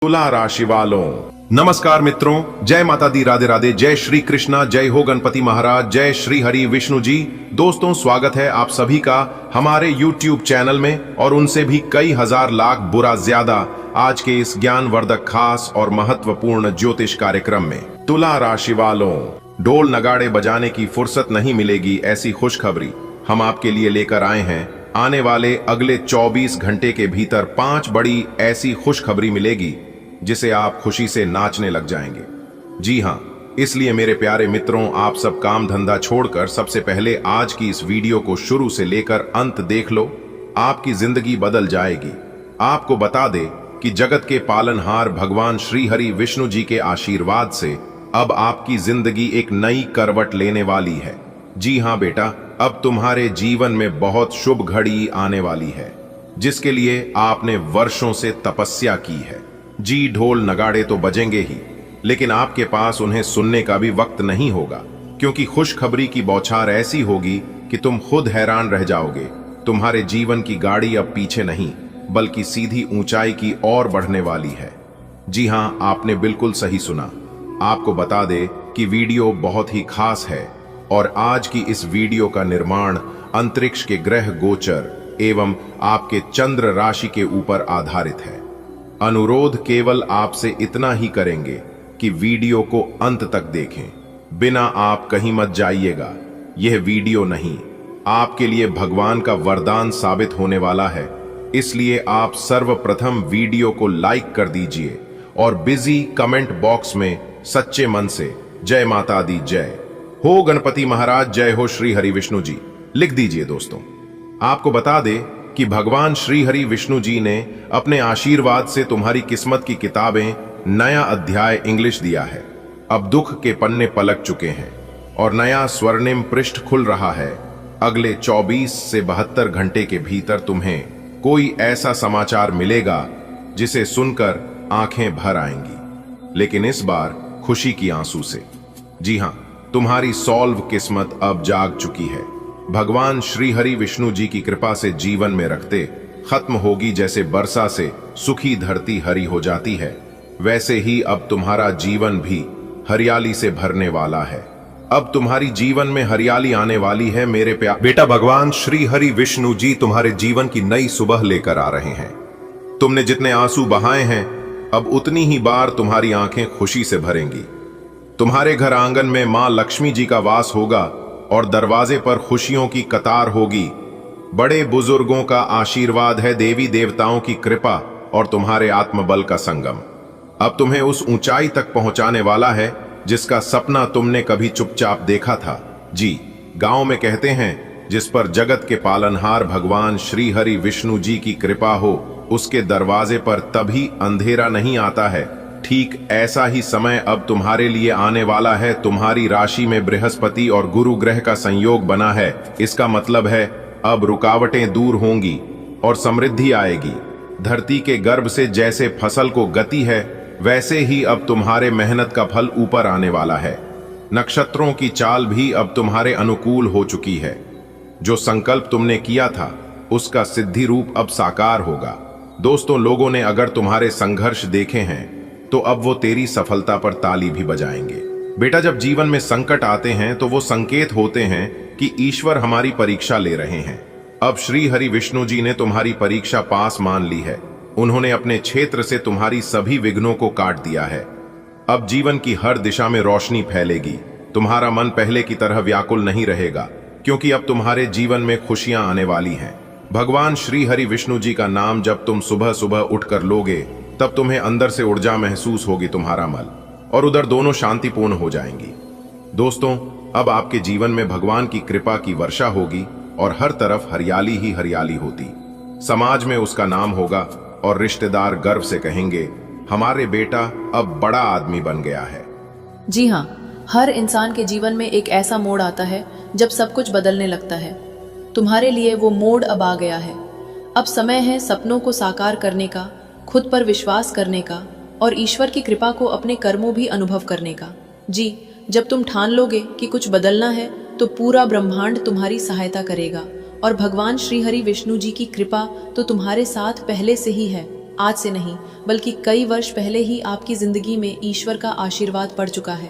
तुला राशि वालों, नमस्कार मित्रों, जय माता दी, राधे राधे, जय श्री कृष्णा, जय हो गणपति महाराज, जय श्री हरि विष्णु जी। दोस्तों, स्वागत है आप सभी का हमारे YouTube चैनल में और उनसे भी कई हजार लाख बुरा ज्यादा आज के इस ज्ञानवर्धक खास और महत्वपूर्ण ज्योतिष कार्यक्रम में। तुला राशि वालों, ढोल नगाड़े बजाने की फुर्सत नहीं मिलेगी, ऐसी खुशखबरी हम आपके लिए लेकर आए हैं। आने वाले अगले 24 घंटे के भीतर 5 बड़ी ऐसी खुशखबरी मिलेगी जिसे आप खुशी से नाचने लग जाएंगे। जी हाँ, इसलिए मेरे प्यारे मित्रों, आप सब काम धंधा छोड़कर सबसे पहले आज की इस वीडियो को शुरू से लेकर अंत देख लो। आपकी जिंदगी बदल जाएगी। आपको बता दे कि जगत के पालनहार भगवान श्री हरि विष्णु जी के आशीर्वाद से अब आपकी जिंदगी एक नई करवट लेने वाली है। जी हाँ बेटा, अब तुम्हारे जीवन में बहुत शुभ घड़ी आने वाली है, जिसके लिए आपने वर्षों से तपस्या की है। जी, ढोल नगाड़े तो बजेंगे ही, लेकिन आपके पास उन्हें सुनने का भी वक्त नहीं होगा, क्योंकि खुशखबरी की बौछार ऐसी होगी कि तुम खुद हैरान रह जाओगे। तुम्हारे जीवन की गाड़ी अब पीछे नहीं, बल्कि सीधी ऊंचाई की ओर बढ़ने वाली है। जी हाँ, आपने बिल्कुल सही सुना। आपको बता दे कि वीडियो बहुत ही खास है और आज की इस वीडियो का निर्माण अंतरिक्ष के ग्रह गोचर एवं आपके चंद्र राशि के ऊपर आधारित है। अनुरोध केवल आपसे इतना ही करेंगे कि वीडियो को अंत तक देखें, बिना आप कहीं मत जाइएगा। यह वीडियो नहीं, आपके लिए भगवान का वरदान साबित होने वाला है। इसलिए आप सर्वप्रथम वीडियो को लाइक कर दीजिए और बिजी कमेंट बॉक्स में सच्चे मन से जय माता दी, जय हो गणपति महाराज, जय हो श्री हरि विष्णु जी लिख दीजिए। दोस्तों, आपको बता दे कि भगवान श्री हरि विष्णु जी ने अपने आशीर्वाद से तुम्हारी किस्मत की किताबें नया अध्याय इंग्लिश दिया है। अब दुख के पन्ने पलट चुके हैं और नया स्वर्णिम पृष्ठ खुल रहा है। अगले 24 से 72 घंटे के भीतर तुम्हें कोई ऐसा समाचार मिलेगा जिसे सुनकर आंखें भर आएंगी, लेकिन इस बार खुशी की आंसू से। जी हां, तुम्हारी सॉल्व किस्मत अब जाग चुकी है। भगवान श्री हरि विष्णु जी की कृपा से जीवन में रखते खत्म होगी। जैसे वर्षा से सुखी धरती हरी हो जाती है, वैसे ही अब तुम्हारा जीवन भी हरियाली से भरने वाला है। अब तुम्हारी जीवन में हरियाली आने वाली है मेरे प्यारे बेटा। भगवान श्री हरि विष्णु जी तुम्हारे जीवन की नई सुबह लेकर आ रहे हैं। तुमने जितने आंसू बहाए हैं, अब उतनी ही बार तुम्हारी आंखें खुशी से भरेंगी। तुम्हारे घर आंगन में मां लक्ष्मी जी का वास होगा और दरवाजे पर खुशियों की कतार होगी। बड़े बुजुर्गों का आशीर्वाद है, देवी देवताओं की कृपा और तुम्हारे आत्मबल का संगम अब तुम्हें उस ऊंचाई तक पहुंचाने वाला है जिसका सपना तुमने कभी चुपचाप देखा था। जी, गांव में कहते हैं, जिस पर जगत के पालनहार भगवान श्री हरि विष्णु जी की कृपा हो, उसके दरवाजे पर तभी अंधेरा नहीं आता है। ठीक ऐसा ही समय अब तुम्हारे लिए आने वाला है। तुम्हारी राशि में बृहस्पति और गुरु ग्रह का संयोग बना है। इसका मतलब है अब रुकावटें दूर होंगी और समृद्धि आएगी। धरती के गर्भ से जैसे फसल को गति है, वैसे ही अब तुम्हारे मेहनत का फल ऊपर आने वाला है। नक्षत्रों की चाल भी अब तुम्हारे अनुकूल हो चुकी है। जो संकल्प तुमने किया था, उसका सिद्धि रूप अब साकार होगा। दोस्तों, लोगों ने अगर तुम्हारे संघर्ष देखे हैं तो अब वो तेरी सफलता पर ताली भी बजाएंगे। बेटा, जब जीवन में संकट आते हैं तो वो संकेत होते हैं कि ईश्वर हमारी परीक्षा ले रहे हैं। अब श्री हरि विष्णु जी ने तुम्हारी परीक्षा पास मान ली है। उन्होंने अपने क्षेत्र से तुम्हारी सभी विघ्नों को काट दिया है। अब जीवन की हर दिशा में रोशनी फैलेगी। तुम्हारा मन पहले की तरह व्याकुल नहीं रहेगा, क्योंकि अब तुम्हारे जीवन में खुशियां आने वाली हैं। भगवान श्री हरि विष्णु जी का नाम जब तुम सुबह सुबह उठकर लोगे, तब तुम्हें अंदर से ऊर्जा महसूस होगी। तुम्हारा मन और उधर दोनों शांतिपूर्ण हो जाएंगी। दोस्तों, अब आपके जीवन में भगवान की कृपा की वर्षा होगी और हर तरफ हरियाली ही हरियाली होती। समाज में उसका नाम होगा और रिश्तेदार गर्व से कहेंगे, हमारे बेटा अब बड़ा आदमी बन गया है। जी हाँ, हर इंसान के जीवन में एक ऐसा मोड़ आता है जब सब कुछ बदलने लगता है। तुम्हारे लिए वो मोड़ अब आ गया है। अब समय है सपनों को साकार करने का, खुद पर विश्वास करने का और ईश्वर की कृपा को अपने कर्मों भी अनुभव करने का। जी, जब तुम ठान लोगे कि कुछ बदलना है, तो पूरा ब्रह्मांड तुम्हारी सहायता करेगा और भगवान श्री हरि विष्णु जी की कृपा तो तुम्हारे साथ पहले से ही है। आज से नहीं बल्कि कई वर्ष पहले ही आपकी जिंदगी में ईश्वर का आशीर्वाद पड़ चुका है।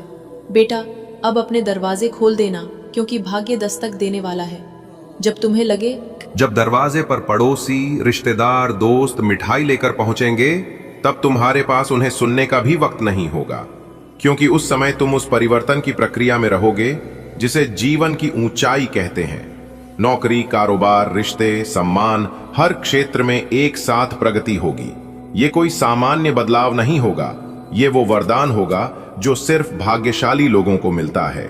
बेटा, अब अपने दरवाजे खोल देना, क्योंकि भाग्य दस्तक देने वाला है। जब तुम्हें लगे जब दरवाजे पर पड़ोसी, रिश्तेदार, दोस्त मिठाई लेकर पहुंचेंगे, तब तुम्हारे पास उन्हें सुनने का भी वक्त नहीं होगा, क्योंकि उस समय तुम उस परिवर्तन की प्रक्रिया में रहोगे जिसे जीवन की ऊंचाई कहते हैं। नौकरी, कारोबार, रिश्ते, सम्मान, हर क्षेत्र में एक साथ प्रगति होगी। ये कोई सामान्य बदलाव नहीं होगा, ये वो वरदान होगा जो सिर्फ भाग्यशाली लोगों को मिलता है।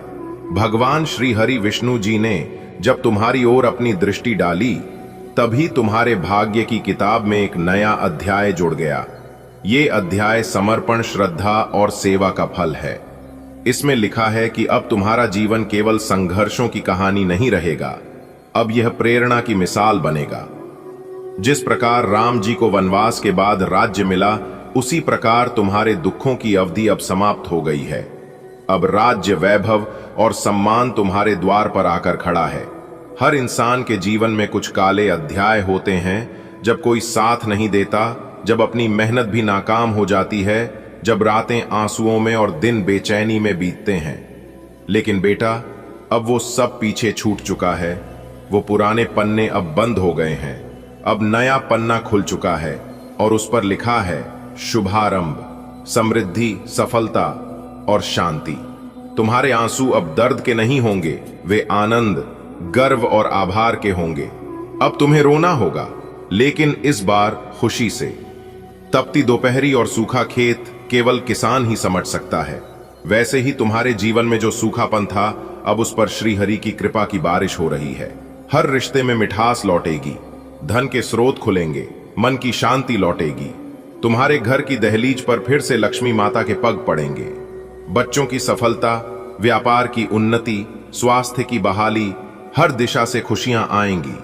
भगवान श्री हरि विष्णु जी ने जब तुम्हारी ओर अपनी दृष्टि डाली, तभी तुम्हारे भाग्य की किताब में एक नया अध्याय जुड़ गया। ये अध्याय समर्पण, श्रद्धा और सेवा का फल है। इसमें लिखा है कि अब तुम्हारा जीवन केवल संघर्षों की कहानी नहीं रहेगा, अब यह प्रेरणा की मिसाल बनेगा। जिस प्रकार राम जी को वनवास के बाद राज्य मिला, उसी प्रकार तुम्हारे दुखों की अवधि अब समाप्त हो गई है। अब राज्य, वैभव और सम्मान तुम्हारे द्वार पर आकर खड़ा है। हर इंसान के जीवन में कुछ काले अध्याय होते हैं, जब कोई साथ नहीं देता, जब अपनी मेहनत भी नाकाम हो जाती है, जब रातें आंसुओं में और दिन बेचैनी में बीतते हैं। लेकिन बेटा, अब वो सब पीछे छूट चुका है। वो पुराने पन्ने अब बंद हो गए हैं। अब नया पन्ना खुल चुका है और उस पर लिखा है शुभारंभ, समृद्धि, सफलता और शांति। तुम्हारे आंसू अब दर्द के नहीं होंगे, वे आनंद, गर्व और आभार के होंगे। अब तुम्हें रोना होगा, लेकिन इस बार खुशी से। तपती दोपहरी और सूखा खेत केवल किसान ही समझ सकता है। वैसे ही तुम्हारे जीवन में जो सूखापन था, अब उस पर श्री हरि की कृपा की बारिश हो रही है। हर रिश्ते में मिठास लौटेगी, धन के स्रोत खुलेंगे, मन की शांति लौटेगी। तुम्हारे घर की दहलीज पर फिर से लक्ष्मी माता के पग पड़ेंगे। बच्चों की सफलता, व्यापार की उन्नति, स्वास्थ्य की बहाली, हर दिशा से खुशियां आएंगी।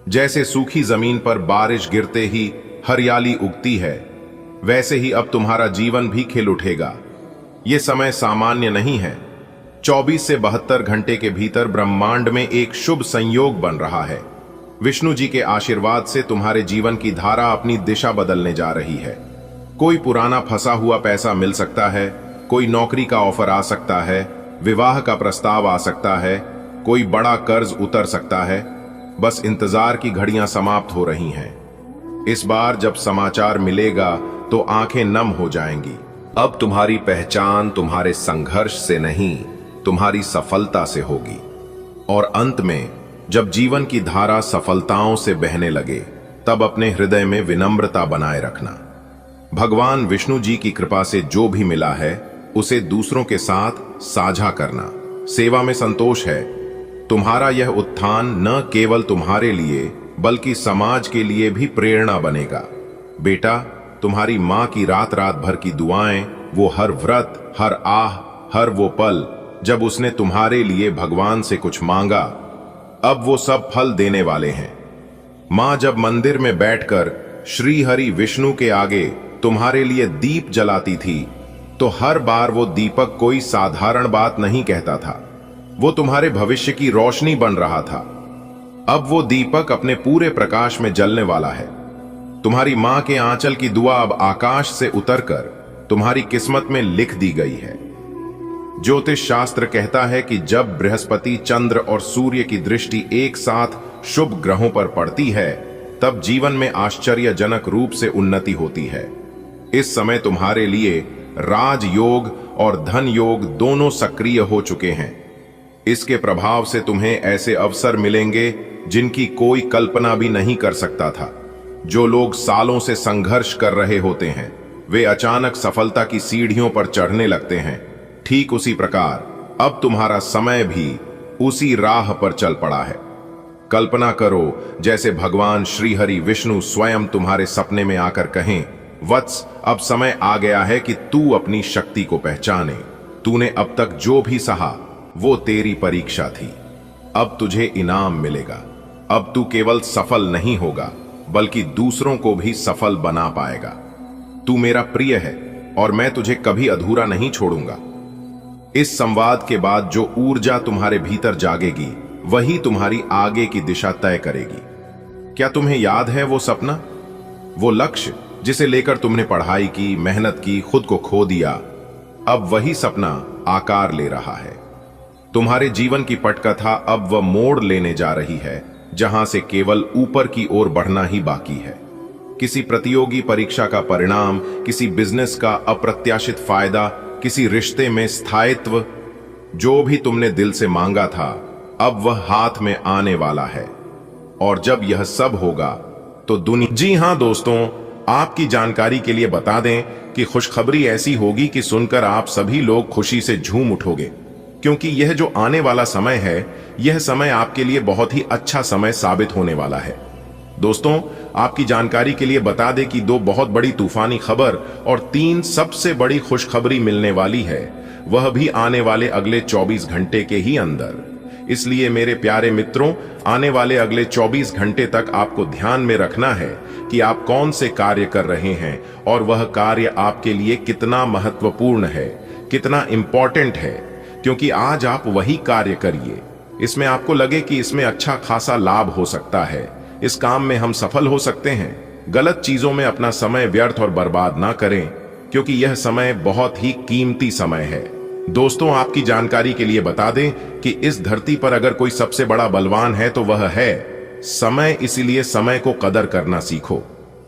जैसे सूखी जमीन पर बारिश गिरते ही हरियाली उगती है, वैसे ही अब तुम्हारा जीवन भी खिल उठेगा। ये समय सामान्य नहीं है। 24 से 72 घंटे के भीतर ब्रह्मांड में एक शुभ संयोग बन रहा है। विष्णु जी के आशीर्वाद से तुम्हारे जीवन की धारा अपनी दिशा बदलने जा रही है। कोई पुराना फंसा हुआ पैसा मिल सकता है, कोई नौकरी का ऑफर आ सकता है, विवाह का प्रस्ताव आ सकता है, कोई बड़ा कर्ज उतर सकता है। बस इंतजार की घड़ियां समाप्त हो रही हैं। इस बार जब समाचार मिलेगा तो आंखें नम हो जाएंगी। अब तुम्हारी पहचान तुम्हारे संघर्ष से नहीं, तुम्हारी सफलता से होगी। और अंत में जब जीवन की धारा सफलताओं से बहने लगे, तब अपने हृदय में विनम्रता बनाए रखना। भगवान विष्णु जी की कृपा से जो भी मिला है, उसे दूसरों के साथ साझा करना। सेवा में संतोष है। तुम्हारा यह उत्थान न केवल तुम्हारे लिए बल्कि समाज के लिए भी प्रेरणा बनेगा। बेटा, तुम्हारी मां की रात रात भर की दुआएं, वो हर व्रत, हर आह, हर वो पल जब उसने तुम्हारे लिए भगवान से कुछ मांगा, अब वो सब फल देने वाले हैं। मां जब मंदिर में बैठकर श्री हरि विष्णु के आगे तुम्हारे लिए दीप जलाती थी, तो हर बार वो दीपक कोई साधारण बात नहीं कहता था। वो तुम्हारे भविष्य की रोशनी बन रहा था। अब वो दीपक अपने पूरे प्रकाश में जलने वाला है। तुम्हारी मां के आंचल की दुआ अब आकाश से उतरकर तुम्हारी किस्मत में लिख दी गई है। ज्योतिष शास्त्र कहता है कि जब बृहस्पति, चंद्र और सूर्य की दृष्टि एक साथ शुभ ग्रहों पर पड़ती है, तब जीवन में आश्चर्यजनक रूप से उन्नति होती है। इस समय तुम्हारे लिए राजयोग और धन योग दोनों सक्रिय हो चुके हैं। इसके प्रभाव से तुम्हें ऐसे अवसर मिलेंगे जिनकी कोई कल्पना भी नहीं कर सकता था। जो लोग सालों से संघर्ष कर रहे होते हैं, वे अचानक सफलता की सीढ़ियों पर चढ़ने लगते हैं। ठीक उसी प्रकार अब तुम्हारा समय भी उसी राह पर चल पड़ा है। कल्पना करो जैसे भगवान श्री हरि विष्णु स्वयं तुम्हारे सपने में आकर कहें, वत्स, अब समय आ गया है कि तू अपनी शक्ति को पहचाने। तूने अब तक जो भी सहा वो तेरी परीक्षा थी। अब तुझे इनाम मिलेगा। अब तू केवल सफल नहीं होगा, बल्कि दूसरों को भी सफल बना पाएगा। तू मेरा प्रिय है और मैं तुझे कभी अधूरा नहीं छोड़ूंगा। इस संवाद के बाद जो ऊर्जा तुम्हारे भीतर जागेगी, वही तुम्हारी आगे की दिशा तय करेगी। क्या तुम्हें याद है वो सपना, वो लक्ष्य जिसे लेकर तुमने पढ़ाई की, मेहनत की, खुद को खो दिया, अब वही सपना आकार ले रहा है। तुम्हारे जीवन की पटकथा अब वह मोड़ लेने जा रही है जहां से केवल ऊपर की ओर बढ़ना ही बाकी है। किसी प्रतियोगी परीक्षा का परिणाम, किसी बिजनेस का अप्रत्याशित फायदा, किसी रिश्ते में स्थायित्व, जो भी तुमने दिल से मांगा था अब वह हाथ में आने वाला है। और जब यह सब होगा तो दुनिया, जी हां दोस्तों, आपकी जानकारी के लिए बता दें कि खुशखबरी ऐसी होगी कि सुनकर आप सभी लोग खुशी से झूम उठोगे, क्योंकि यह जो आने वाला समय है, यह समय आपके लिए बहुत ही अच्छा समय साबित होने वाला है। दोस्तों, आपकी जानकारी के लिए बता दें कि 2 बहुत बड़ी तूफानी खबर और 3 सबसे बड़ी खुशखबरी मिलने वाली है, वह भी आने वाले अगले 24 घंटे के ही अंदर। इसलिए मेरे प्यारे मित्रों, आने वाले अगले 24 घंटे तक आपको ध्यान में रखना है कि आप कौन से कार्य कर रहे हैं और वह कार्य आपके लिए कितना महत्वपूर्ण है, कितना इंपॉर्टेंट है, क्योंकि आज आप वही कार्य करिए। इसमें आपको लगे कि इसमें अच्छा खासा लाभ हो सकता है, इस काम में हम सफल हो सकते हैं। गलत चीजों में अपना समय व्यर्थ और बर्बाद ना करें, क्योंकि यह समय बहुत ही कीमती समय है। दोस्तों, आपकी जानकारी के लिए बता दें कि इस धरती पर अगर कोई सबसे बड़ा बलवान है तो वह है समय, इसीलिए समय को कदर करना सीखो।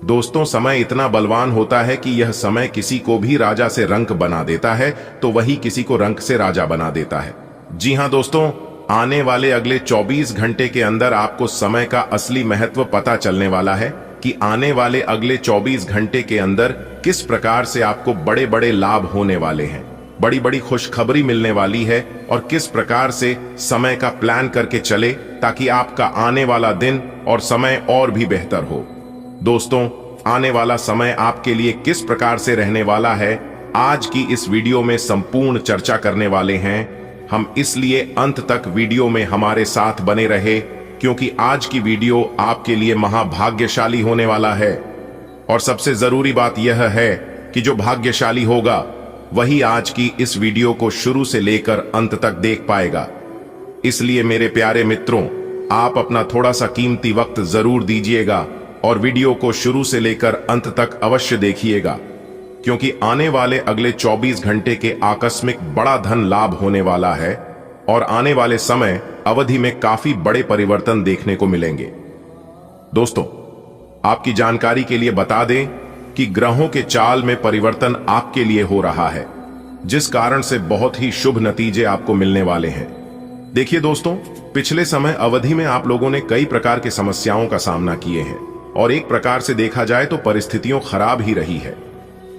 दोस्तों, समय इतना बलवान होता है कि यह समय किसी को भी राजा से रंक बना देता है तो वही किसी को रंक से राजा बना देता है। जी हां दोस्तों, आने वाले अगले 24 घंटे के अंदर आपको समय का असली महत्व पता चलने वाला है कि आने वाले अगले 24 घंटे के अंदर किस प्रकार से आपको बड़े बड़े लाभ होने वाले हैं, बड़ी बड़ी खुशखबरी मिलने वाली है, और किस प्रकार से समय का प्लान करके चले ताकि आपका आने वाला दिन और समय और भी बेहतर हो। दोस्तों, आने वाला समय आपके लिए किस प्रकार से रहने वाला है, आज की इस वीडियो में संपूर्ण चर्चा करने वाले हैं हम। इसलिए अंत तक वीडियो में हमारे साथ बने रहे, क्योंकि आज की वीडियो आपके लिए महाभाग्यशाली होने वाला है। और सबसे जरूरी बात यह है कि जो भाग्यशाली होगा वही आज की इस वीडियो को शुरू से लेकर अंत तक देख पाएगा। इसलिए मेरे प्यारे मित्रों, आप अपना थोड़ा सा कीमती वक्त जरूर दीजिएगा और वीडियो को शुरू से लेकर अंत तक अवश्य देखिएगा, क्योंकि आने वाले अगले 24 घंटे के आकस्मिक बड़ा धन लाभ होने वाला है और आने वाले समय अवधि में काफी बड़े परिवर्तन देखने को मिलेंगे। दोस्तों, आपकी जानकारी के लिए बता दें कि ग्रहों के चाल में परिवर्तन आपके लिए हो रहा है, जिस कारण से बहुत ही शुभ नतीजे आपको मिलने वाले हैं। देखिए दोस्तों, पिछले समय अवधि में आप लोगों ने कई प्रकार की समस्याओं का सामना किए हैं और एक प्रकार से देखा जाए तो परिस्थितियों खराब ही रही है।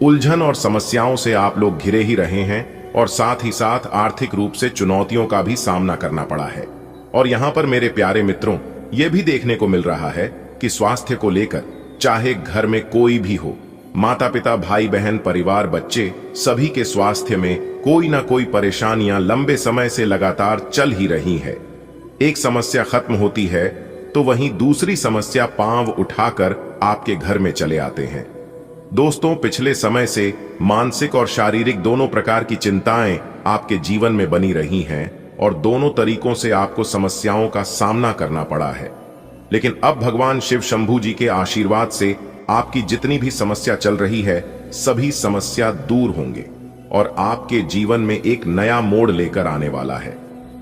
उलझन और समस्याओं से आप लोग घिरे ही रहे हैं और साथ ही साथ आर्थिक रूप से चुनौतियों का भी सामना करना पड़ा है। और यहां पर मेरे प्यारे मित्रों, यह भी देखने को मिल रहा है कि स्वास्थ्य को लेकर चाहे घर में कोई भी हो, माता पिता, भाई बहन, परिवार, बच्चे, सभी के स्वास्थ्य में कोई ना कोई परेशानियां लंबे समय से लगातार चल ही रही है। एक समस्या खत्म होती है तो वहीं दूसरी समस्या पांव उठाकर आपके घर में चले आते हैं। दोस्तों, पिछले समय से मानसिक और शारीरिक दोनों प्रकार की चिंताएं आपके जीवन में बनी रही हैं और दोनों तरीकों से आपको समस्याओं का सामना करना पड़ा है। लेकिन अब भगवान शिव शंभू जी के आशीर्वाद से आपकी जितनी भी समस्या चल रही है, सभी समस्या दूर होंगे और आपके जीवन में एक नया मोड़ लेकर आने वाला है।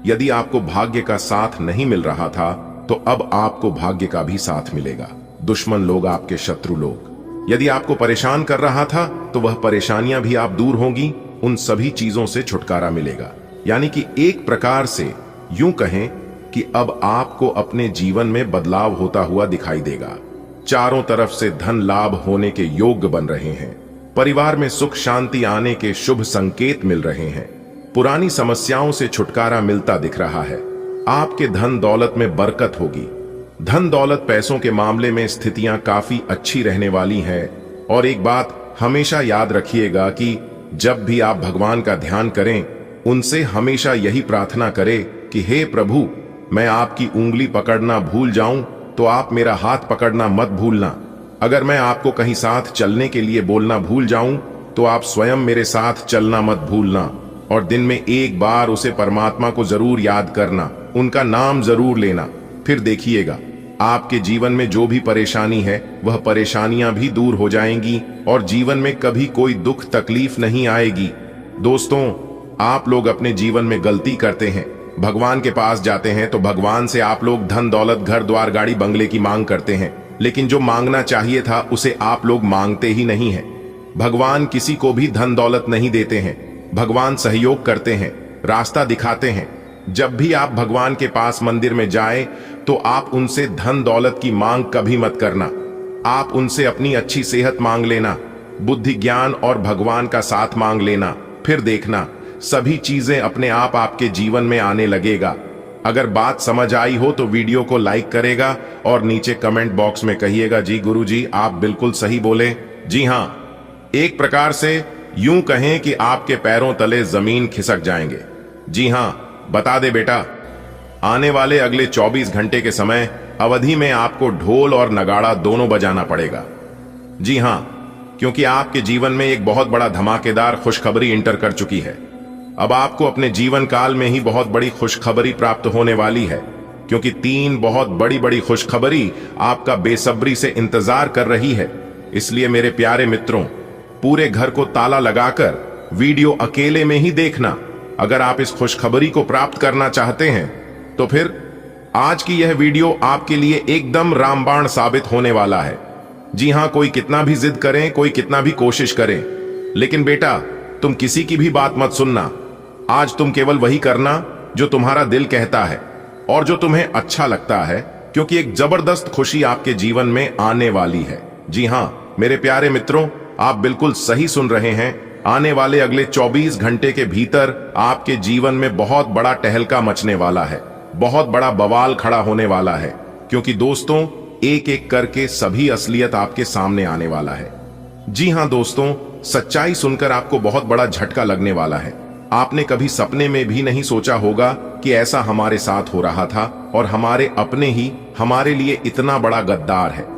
यदि आपको भाग्य का साथ नहीं मिल रहा था तो अब आपको भाग्य का भी साथ मिलेगा। दुश्मन लोग, आपके शत्रु लोग यदि आपको परेशान कर रहा था तो वह परेशानियां भी आप दूर होंगी, उन सभी चीजों से छुटकारा मिलेगा। यानी कि एक प्रकार से यूं कहें कि अब आपको अपने जीवन में बदलाव होता हुआ दिखाई देगा। चारों तरफ से धन लाभ होने के योग्य बन रहे हैं, परिवार में सुख शांति आने के शुभ संकेत मिल रहे हैं, पुरानी समस्याओं से छुटकारा मिलता दिख रहा है। आपके धन दौलत में बरकत होगी। धन दौलत पैसों के मामले में स्थितियां काफी अच्छी रहने वाली हैं। और एक बात हमेशा याद रखिएगा कि जब भी आप भगवान का ध्यान करें, उनसे हमेशा यही प्रार्थना करें कि हे प्रभु, मैं आपकी उंगली पकड़ना भूल जाऊं तो आप मेरा हाथ पकड़ना मत भूलना। अगर मैं आपको कहीं साथ चलने के लिए बोलना भूल जाऊं तो आप स्वयं मेरे साथ चलना मत भूलना। और दिन में एक बार उसे परमात्मा को जरूर याद करना, उनका नाम जरूर लेना। फिर देखिएगा आपके जीवन में जो भी परेशानी है वह परेशानियां भी दूर हो जाएंगी और जीवन में कभी कोई दुख तकलीफ नहीं आएगी। दोस्तों, आप लोग अपने जीवन में गलती करते हैं, भगवान के पास जाते हैं तो भगवान से आप लोग धन दौलत घर द्वार गाड़ी बंगले की मांग करते हैं, लेकिन जो मांगना चाहिए था उसे आप लोग मांगते ही नहीं हैं। भगवान किसी को भी धन दौलत नहीं देते हैं, भगवान सहयोग करते हैं, रास्ता दिखाते हैं। जब भी आप भगवान के पास मंदिर में जाएं तो आप उनसे धन दौलत की मांग कभी मत करना। आप उनसे अपनी अच्छी सेहत मांग लेना, बुद्धि ज्ञान और भगवान का साथ मांग लेना, फिर देखना सभी चीजें अपने आप आपके जीवन में आने लगेगा। अगर बात समझ आई हो तो वीडियो को लाइक करेगा और नीचे कमेंट बॉक्स में कहिएगा जी गुरुजी आप बिल्कुल सही बोले। जी हां, एक प्रकार से यूं कहें कि आपके पैरों तले जमीन खिसक जाएंगे। जी हां, बता दे बेटा, आने वाले अगले 24 घंटे के समय अवधि में आपको ढोल और नगाड़ा दोनों बजाना पड़ेगा। जी हां, क्योंकि आपके जीवन में एक बहुत बड़ा धमाकेदार खुशखबरी इंटर कर चुकी है। अब आपको अपने जीवन काल में ही बहुत बड़ी खुशखबरी प्राप्त होने वाली है, क्योंकि 3 बहुत बड़ी बड़ी खुशखबरी आपका बेसब्री से इंतजार कर रही है। इसलिए मेरे प्यारे मित्रों, पूरे घर को ताला लगाकर वीडियो अकेले में ही देखना। अगर आप इस खुशखबरी को प्राप्त करना चाहते हैं तो फिर आज की यह वीडियो आपके लिए एकदम रामबाण साबित होने वाला है। जी हां, कोई कितना भी जिद करें, कोई कितना भी कोशिश करें, लेकिन बेटा तुम किसी की भी बात मत सुनना। आज तुम केवल वही करना जो तुम्हारा दिल कहता है और जो तुम्हें अच्छा लगता है, क्योंकि एक जबरदस्त खुशी आपके जीवन में आने वाली है। जी हां मेरे प्यारे मित्रों, आप बिल्कुल सही सुन रहे हैं। आने वाले अगले 24 घंटे के भीतर आपके जीवन में बहुत बड़ा टहलका मचने वाला है, बहुत बड़ा बवाल खड़ा होने वाला है, क्योंकि दोस्तों एक एक करके सभी असलियत आपके सामने आने वाला है। जी हां दोस्तों, सच्चाई सुनकर आपको बहुत बड़ा झटका लगने वाला है। आपने कभी सपने में भी नहीं सोचा होगा कि ऐसा हमारे साथ हो रहा था और हमारे अपने ही हमारे लिए इतना बड़ा गद्दार है।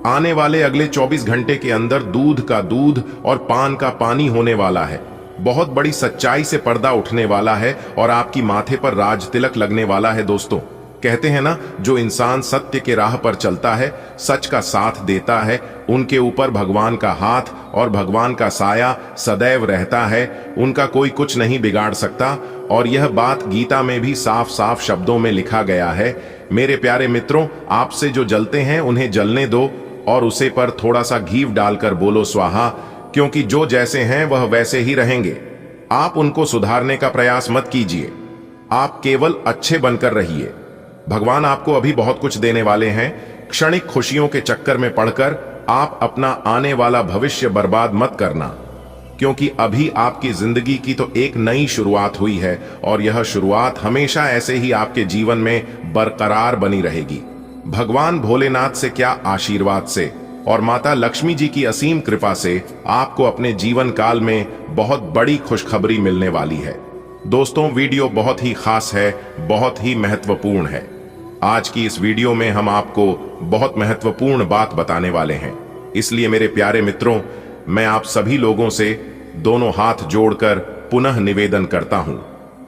आने वाले अगले 24 घंटे के अंदर दूध का दूध और पान का पानी होने वाला है। बहुत बड़ी सच्चाई से पर्दा उठने वाला है और आपकी माथे पर राज तिलक लगने वाला है। दोस्तों, कहते हैं ना, जो इंसान सत्य के राह पर चलता है, सच का साथ देता है, उनके ऊपर भगवान का हाथ और भगवान का साया सदैव रहता है। उनका कोई कुछ नहीं बिगाड़ सकता। और यह बात गीता में भी साफ साफ शब्दों में लिखा गया है। मेरे प्यारे मित्रों, आपसे जो जलते हैं उन्हें जलने दो और उसे पर थोड़ा सा घी डालकर बोलो स्वाहा, क्योंकि जो जैसे हैं वह वैसे ही रहेंगे। आप उनको सुधारने का प्रयास मत कीजिए, आप केवल अच्छे बनकर रहिए। भगवान आपको अभी बहुत कुछ देने वाले हैं। क्षणिक खुशियों के चक्कर में पड़कर आप अपना आने वाला भविष्य बर्बाद मत करना, क्योंकि अभी आपकी जिंदगी की तो एक नई शुरुआत हुई है और यह शुरुआत हमेशा ऐसे ही आपके जीवन में बरकरार बनी रहेगी। भगवान भोलेनाथ से क्या आशीर्वाद से और माता लक्ष्मी जी की असीम कृपा से आपको अपने जीवन काल में बहुत बड़ी खुशखबरी मिलने वाली है। दोस्तों, वीडियो बहुत ही खास है, बहुत ही महत्वपूर्ण है। आज की इस वीडियो में हम आपको बहुत महत्वपूर्ण बात बताने वाले हैं। इसलिए मेरे प्यारे मित्रों, मैं आप सभी लोगों से दोनों हाथ जोड़कर पुनः निवेदन करता हूं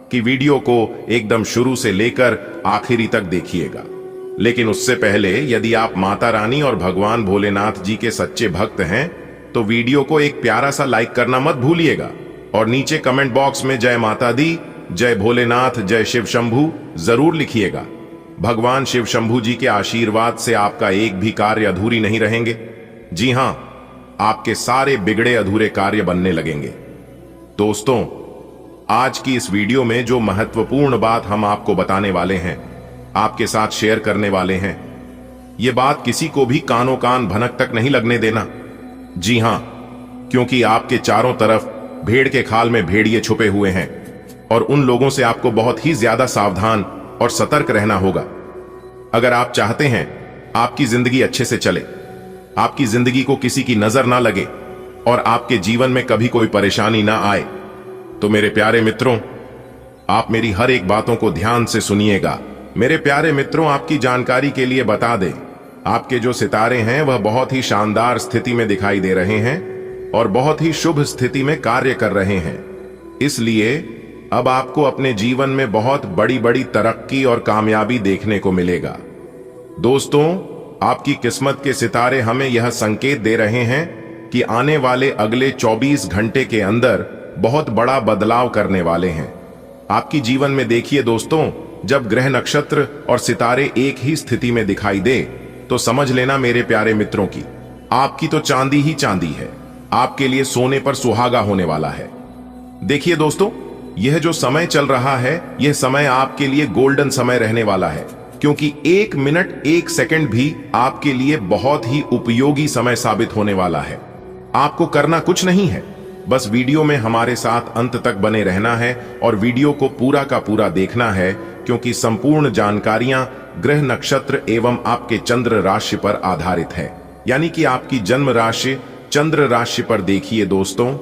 कि वीडियो को एकदम शुरू से लेकर आखिरी तक देखिएगा। लेकिन उससे पहले यदि आप माता रानी और भगवान भोलेनाथ जी के सच्चे भक्त हैं तो वीडियो को एक प्यारा सा लाइक करना मत भूलिएगा और नीचे कमेंट बॉक्स में जय माता दी, जय भोलेनाथ, जय शिव शंभू जरूर लिखिएगा। भगवान शिव शंभू जी के आशीर्वाद से आपका एक भी कार्य अधूरी नहीं रहेंगे। जी हां, आपके सारे बिगड़े अधूरे कार्य बनने लगेंगे। दोस्तों, आज की इस वीडियो में जो महत्वपूर्ण बात हम आपको बताने वाले हैं, आपके साथ शेयर करने वाले हैं, यह बात किसी को भी कानों कान भनक तक नहीं लगने देना। जी हां, क्योंकि आपके चारों तरफ भेड़ के खाल में भेड़िए छुपे हुए हैं और उन लोगों से आपको बहुत ही ज्यादा सावधान और सतर्क रहना होगा। अगर आप चाहते हैं आपकी जिंदगी अच्छे से चले, आपकी जिंदगी को किसी की नजर ना लगे और आपके जीवन में कभी कोई परेशानी ना आए, तो मेरे प्यारे मित्रों, आप मेरी हर एक बातों को ध्यान से सुनिएगा। मेरे प्यारे मित्रों, आपकी जानकारी के लिए बता दें, आपके जो सितारे हैं वह बहुत ही शानदार स्थिति में दिखाई दे रहे हैं और बहुत ही शुभ स्थिति में कार्य कर रहे हैं। इसलिए अब आपको अपने जीवन में बहुत बड़ी बड़ी तरक्की और कामयाबी देखने को मिलेगा। दोस्तों, आपकी किस्मत के सितारे हमें यह संकेत दे रहे हैं कि आने वाले अगले 24 घंटे के अंदर बहुत बड़ा बदलाव करने वाले हैं। आपकी जीवन में देखिए दोस्तों, जब ग्रह नक्षत्र और सितारे एक ही स्थिति में दिखाई दे तो समझ लेना मेरे प्यारे मित्रों की आपकी तो चांदी ही चांदी है, आपके लिए सोने पर सुहागा होने वाला है। देखिए दोस्तों, यह जो समय चल रहा है, यह समय आपके लिए गोल्डन समय रहने वाला है, क्योंकि 1 मिनट 1 सेकंड भी आपके लिए बहुत ही उपयोगी समय साबित होने वाला है। आपको करना कुछ नहीं है, बस वीडियो में हमारे साथ अंत तक बने रहना है और वीडियो को पूरा का पूरा देखना है, क्योंकि संपूर्ण जानकारियां ग्रह नक्षत्र एवं आपके चंद्र राशि पर आधारित है, यानी कि आपकी जन्म राशि चंद्र राशि पर। देखिए दोस्तों,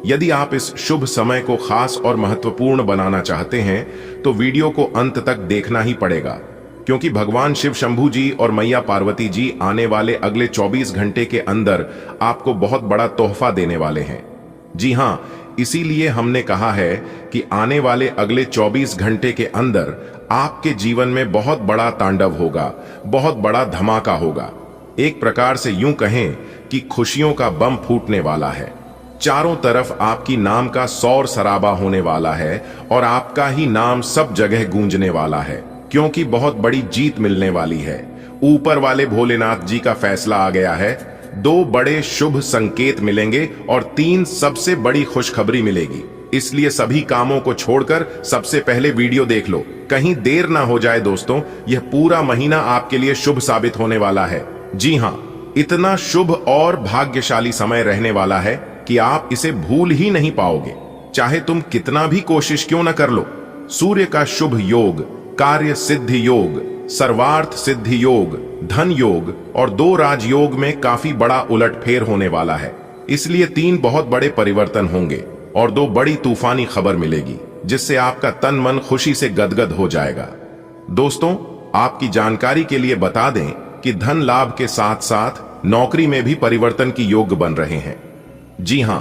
यदि आप इस शुभ समय को खास और महत्वपूर्ण बनाना चाहते हैं तो वीडियो को अंत तक देखना ही पड़ेगा, क्योंकि भगवान शिव शंभू जी और मैया पार्वती जी आने वाले अगले 24 घंटे के अंदर आपको बहुत बड़ा तोहफा देने वाले हैं। जी हां, इसीलिए हमने कहा है कि आने वाले अगले 24 घंटे के अंदर आपके जीवन में बहुत बड़ा तांडव होगा, बहुत बड़ा धमाका होगा। एक प्रकार से यूं कहें कि खुशियों का बम फूटने वाला है। चारों तरफ आपकी नाम का शोर शराबा होने वाला है और आपका ही नाम सब जगह गूंजने वाला है, क्योंकि बहुत बड़ी जीत मिलने वाली है। ऊपर वाले भोलेनाथ जी का फैसला आ गया है। 2 बड़े शुभ संकेत मिलेंगे और 3 सबसे बड़ी खुशखबरी मिलेगी। इसलिए सभी कामों को छोड़कर सबसे पहले वीडियो देख लो, कहीं देर ना हो जाए दोस्तों। यह पूरा महीना आपके लिए शुभ साबित होने वाला है। जी हां, इतना शुभ और भाग्यशाली समय रहने वाला है कि आप इसे भूल ही नहीं पाओगे, चाहे तुम कितना भी कोशिश क्यों न कर लो। सूर्य का शुभ योग, कार्य सिद्धि योग, सर्वार्थ सिद्धि योग, धन योग और 2 राजयोग में काफी बड़ा उलटफेर होने वाला है। इसलिए 3 बहुत बड़े परिवर्तन होंगे और 2 बड़ी तूफानी खबर मिलेगी, जिससे आपका तन मन खुशी से गदगद हो जाएगा। दोस्तों, आपकी जानकारी के लिए बता दें कि धन लाभ के साथ साथ नौकरी में भी परिवर्तन की योग बन रहे हैं। जी हां,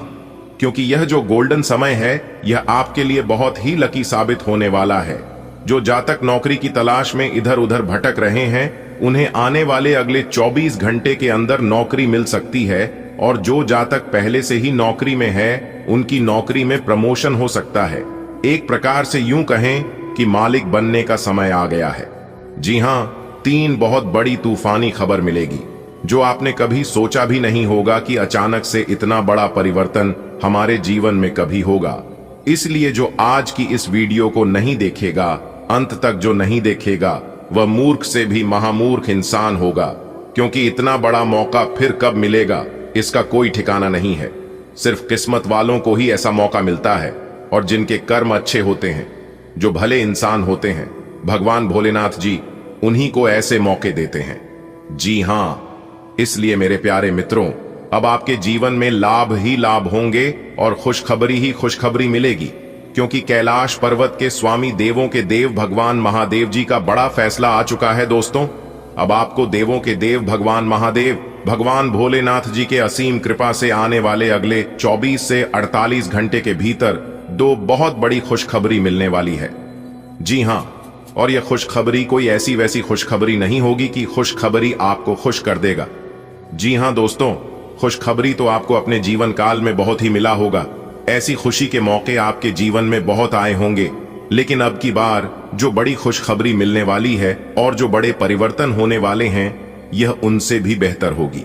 क्योंकि यह जो गोल्डन समय है, यह आपके लिए बहुत ही लकी साबित होने वाला है। जो जातक नौकरी की तलाश में इधर उधर भटक रहे हैं, उन्हें आने वाले अगले 24 घंटे के अंदर नौकरी मिल सकती है, और जो जातक पहले से ही नौकरी में है, उनकी नौकरी में प्रमोशन हो सकता है। एक प्रकार से यूं कहें कि मालिक बनने का समय आ गया है। जी हां, 3 बहुत बड़ी तूफानी खबर मिलेगी, जो आपने कभी सोचा भी नहीं होगा कि अचानक से इतना बड़ा परिवर्तन हमारे जीवन में कभी होगा। इसलिए जो आज की इस वीडियो को नहीं देखेगा, अंत तक जो नहीं देखेगा, वह मूर्ख से भी महामूर्ख इंसान होगा, क्योंकि इतना बड़ा मौका फिर कब मिलेगा इसका कोई ठिकाना नहीं है। सिर्फ किस्मत वालों को ही ऐसा मौका मिलता है, और जिनके कर्म अच्छे होते हैं, जो भले इंसान होते हैं, भगवान भोलेनाथ जी उन्हीं को ऐसे मौके देते हैं। जी हां, इसलिए मेरे प्यारे मित्रों, अब आपके जीवन में लाभ ही लाभ होंगे और खुशखबरी ही खुशखबरी मिलेगी, क्योंकि कैलाश पर्वत के स्वामी देवों के देव भगवान महादेव जी का बड़ा फैसला आ चुका है। दोस्तों, अब आपको देवों के देव भगवान महादेव, भगवान भोलेनाथ जी के असीम कृपा से आने वाले अगले 24 से 48 घंटे के भीतर 2 बहुत बड़ी खुशखबरी मिलने वाली है। जी हां, और यह खुशखबरी कोई ऐसी वैसी खुशखबरी नहीं होगी कि खुशखबरी आपको खुश कर देगा। जी हां दोस्तों, खुशखबरी तो आपको अपने जीवन काल में बहुत ही मिला होगा। ऐसी खुशी के मौके आपके जीवन में बहुत आए होंगे, लेकिन अब की बार जो बड़ी खुशखबरी मिलने वाली है और जो बड़े परिवर्तन होने वाले हैं, यह उनसे भी बेहतर होगी।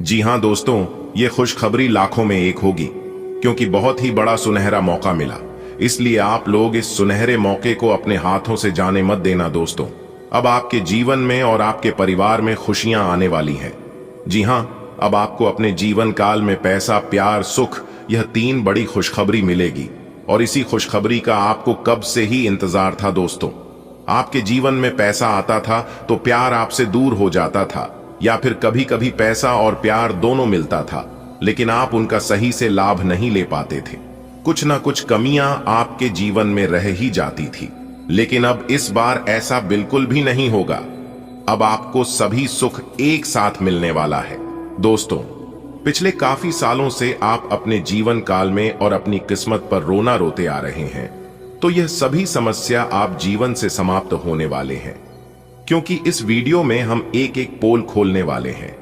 जी हां दोस्तों, यह खुशखबरी लाखों में एक होगी, क्योंकि बहुत ही बड़ा सुनहरा मौका मिला। इसलिए आप लोग इस सुनहरे मौके को अपने हाथों से जाने मत देना दोस्तों। अब आपके जीवन में और आपके परिवार में खुशियां आने वाली हैं। जी हां, अब आपको अपने जीवन काल में पैसा, प्यार, सुख, यह 3 बड़ी खुशखबरी मिलेगी, और इसी खुशखबरी का आपको कब से ही इंतजार था दोस्तों। आपके जीवन में पैसा आता था तो प्यार आपसे दूर हो जाता था, या फिर कभी कभी पैसा और प्यार दोनों मिलता था, लेकिन आप उनका सही से लाभ नहीं ले पाते थे। कुछ ना कुछ कमियां आपके जीवन में रह ही जाती थी, लेकिन अब इस बार ऐसा बिल्कुल भी नहीं होगा। अब आपको सभी सुख एक साथ मिलने वाला है। दोस्तों, पिछले काफी सालों से आप अपने जीवन काल में और अपनी किस्मत पर रोना रोते आ रहे हैं, तो यह सभी समस्या आप जीवन से समाप्त होने वाले हैं। क्योंकि इस वीडियो में हम एक एक पोल खोलने वाले हैं,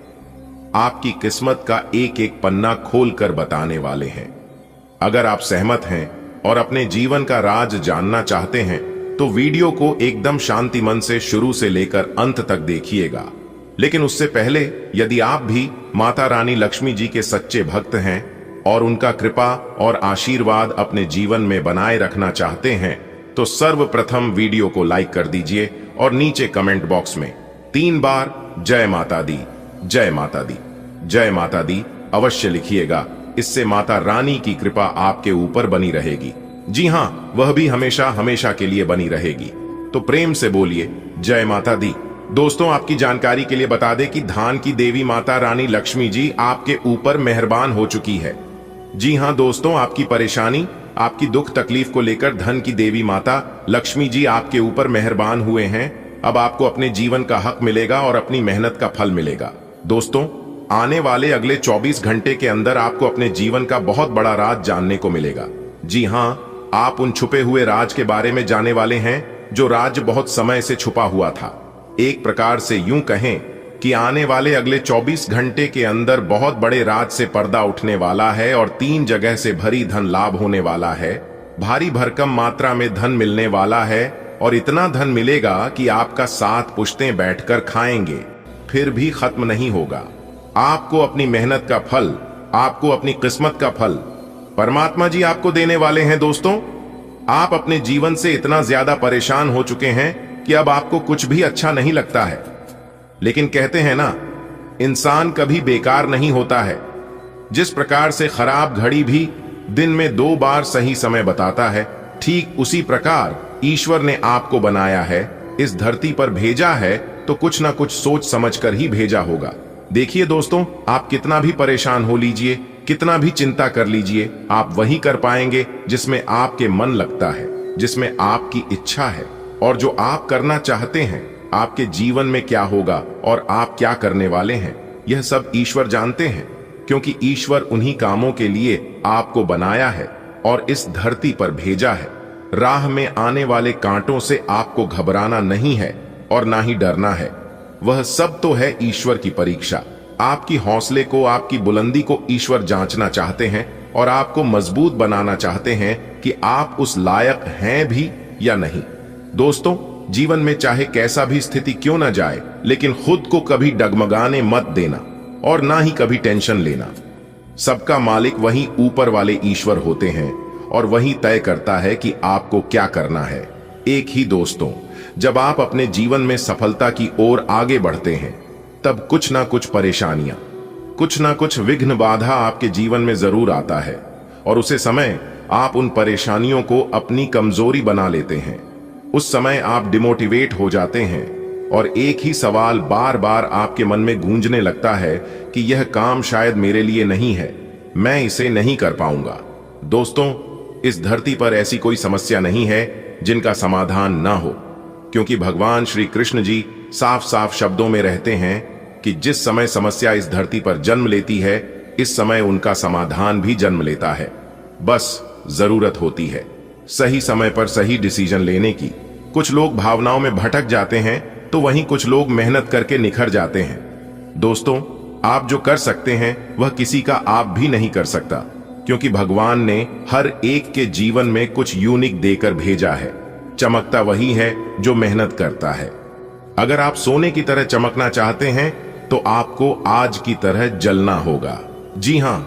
आपकी किस्मत का एक एक पन्ना खोलकर बताने वाले हैं। अगर आप सहमत हैं और अपने जीवन का राज जानना चाहते हैं तो वीडियो को एकदम शांति मन से शुरू से लेकर अंत तक देखिएगा। लेकिन उससे पहले यदि आप भी माता रानी लक्ष्मी जी के सच्चे भक्त हैं और उनका कृपा और आशीर्वाद अपने जीवन में बनाए रखना चाहते हैं तो सर्वप्रथम वीडियो को लाइक कर दीजिए और नीचे कमेंट बॉक्स में 3 बार जय माता दी, जय माता दी, जय माता दी अवश्य लिखिएगा। इससे माता रानी की कृपा आपके ऊपर बनी रहेगी। जी हां, वह भी हमेशा हमेशा के लिए बनी रहेगी। तो प्रेम से बोलिए जय माता दी। दोस्तों, आपकी जानकारी के लिए बता दें कि धान की देवी माता रानी लक्ष्मी जी आपके ऊपर मेहरबान हो चुकी है। जी हां दोस्तों, आपकी परेशानी, आपकी दुख तकलीफ को लेकर धन की देवी माता लक्ष्मी जी आपके ऊपर मेहरबान हुए हैं। अब आपको अपने जीवन का हक मिलेगा और अपनी मेहनत का फल मिलेगा। दोस्तों, आने वाले अगले 24 घंटे के अंदर आपको अपने जीवन का बहुत बड़ा राज जानने को मिलेगा। जी हां, आप उन छुपे हुए राज के बारे में जानने वाले हैं जो राज बहुत समय से छुपा हुआ था। एक प्रकार से यूं कहें कि आने वाले अगले 24 घंटे के अंदर बहुत बड़े राज से पर्दा उठने वाला है और 3 जगह से भरी धन लाभ होने वाला है। भारी भरकम मात्रा में धन मिलने वाला है और इतना धन मिलेगा कि आपका 7 पुश्तें बैठकर खाएंगे, फिर भी खत्म नहीं होगा। आपको अपनी मेहनत का फल, आपको अपनी किस्मत का फल परमात्मा जी आपको देने वाले हैं। दोस्तों, आप अपने जीवन से इतना ज्यादा परेशान हो चुके हैं कि अब आपको कुछ भी अच्छा नहीं लगता है। लेकिन कहते हैं ना, इंसान कभी बेकार नहीं होता है। जिस प्रकार से खराब घड़ी भी दिन में 2 बार सही समय बताता है, ठीक उसी प्रकार ईश्वर ने आपको बनाया है, इस धरती पर भेजा है तो कुछ ना कुछ सोच समझकर ही भेजा होगा। देखिए दोस्तों, आप कितना भी परेशान हो लीजिए, कितना भी चिंता कर लीजिए, आप वही कर पाएंगे जिसमें आपके मन लगता है, जिसमें आपकी इच्छा है। और जो आप करना चाहते हैं, आपके जीवन में क्या होगा और आप क्या करने वाले हैं, यह सब ईश्वर जानते हैं। क्योंकि ईश्वर उन्हीं कामों के लिए आपको बनाया है और इस धरती पर भेजा है। राह में आने वाले कांटों से आपको घबराना नहीं है और ना ही डरना है। वह सब तो है ईश्वर की परीक्षा। आपकी हौसले को, आपकी बुलंदी को ईश्वर जांचना चाहते हैं और आपको मजबूत बनाना चाहते हैं कि आप उस लायक हैं भी या नहीं। दोस्तों, जीवन में चाहे कैसा भी स्थिति क्यों ना जाए, लेकिन खुद को कभी डगमगाने मत देना और ना ही कभी टेंशन लेना। सबका मालिक वही ऊपर वाले ईश्वर होते हैं और वही तय करता है कि आपको क्या करना है। एक ही दोस्तों, जब आप अपने जीवन में सफलता की ओर आगे बढ़ते हैं, तब कुछ ना कुछ परेशानियां, कुछ ना कुछ विघ्न बाधा आपके जीवन में जरूर आता है और उसे समय आप उन परेशानियों को अपनी कमजोरी बना लेते हैं। उस समय आप डिमोटिवेट हो जाते हैं और एक ही सवाल बार बार आपके मन में गूंजने लगता है कि यह काम शायद मेरे लिए नहीं है, मैं इसे नहीं कर पाऊंगा। दोस्तों, इस धरती पर ऐसी कोई समस्या नहीं है जिनका समाधान ना हो, क्योंकि भगवान श्री कृष्ण जी साफ साफ शब्दों में रहते हैं कि जिस समय समस्या इस धरती पर जन्म लेती है, इस समय उनका समाधान भी जन्म लेता है। बस जरूरत होती है सही समय पर सही डिसीजन लेने की। कुछ लोग भावनाओं में भटक जाते हैं तो वहीं कुछ लोग मेहनत करके निखर जाते हैं। दोस्तों, आप जो कर सकते हैं वह किसी का आप भी नहीं कर सकता, क्योंकि भगवान ने हर एक के जीवन में कुछ यूनिक देकर भेजा है। चमकता वही है जो मेहनत करता है। अगर आप सोने की तरह चमकना चाहते हैं तो आपको आज की तरह जलना होगा। जी हां,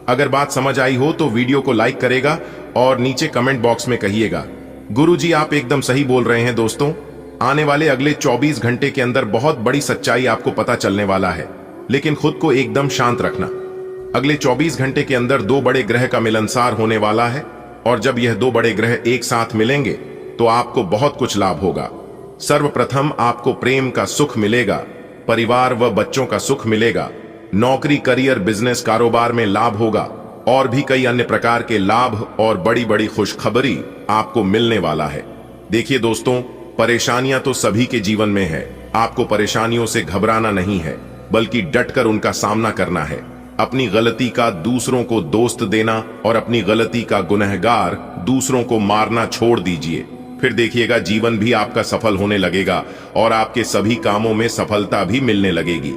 अगर बात समझ आई हो तो वीडियो को लाइक करेगा और नीचे कमेंट बॉक्स में कहिएगा, गुरुजी आप एकदम सही बोल रहे हैं। दोस्तों, आने वाले अगले 24 घंटे के अंदर बहुत बड़ी सच्चाई आपको पता चलने वाला है, लेकिन खुद को एकदम शांत रखना। अगले 24 घंटे के अंदर 2 बड़े ग्रह का मिलनसार होने वाला है और जब यह 2 बड़े ग्रह एक साथ मिलेंगे तो आपको बहुत कुछ लाभ होगा। सर्वप्रथम आपको प्रेम का सुख मिलेगा, परिवार व बच्चों का सुख मिलेगा, नौकरी, करियर, बिजनेस, कारोबार में लाभ होगा और भी कई अन्य प्रकार के लाभ और बड़ी बड़ी खुशखबरी आपको मिलने वाला है। देखिए दोस्तों, परेशानियां तो सभी के जीवन में है। आपको परेशानियों से घबराना नहीं है, बल्कि डटकर उनका सामना करना है। अपनी गलती का दूसरों को दोस्त देना और अपनी गलती का गुनहगार दूसरों को मारना छोड़ दीजिए। फिर देखिएगा जीवन भी आपका सफल होने लगेगा और आपके सभी कामों में सफलता भी मिलने लगेगी।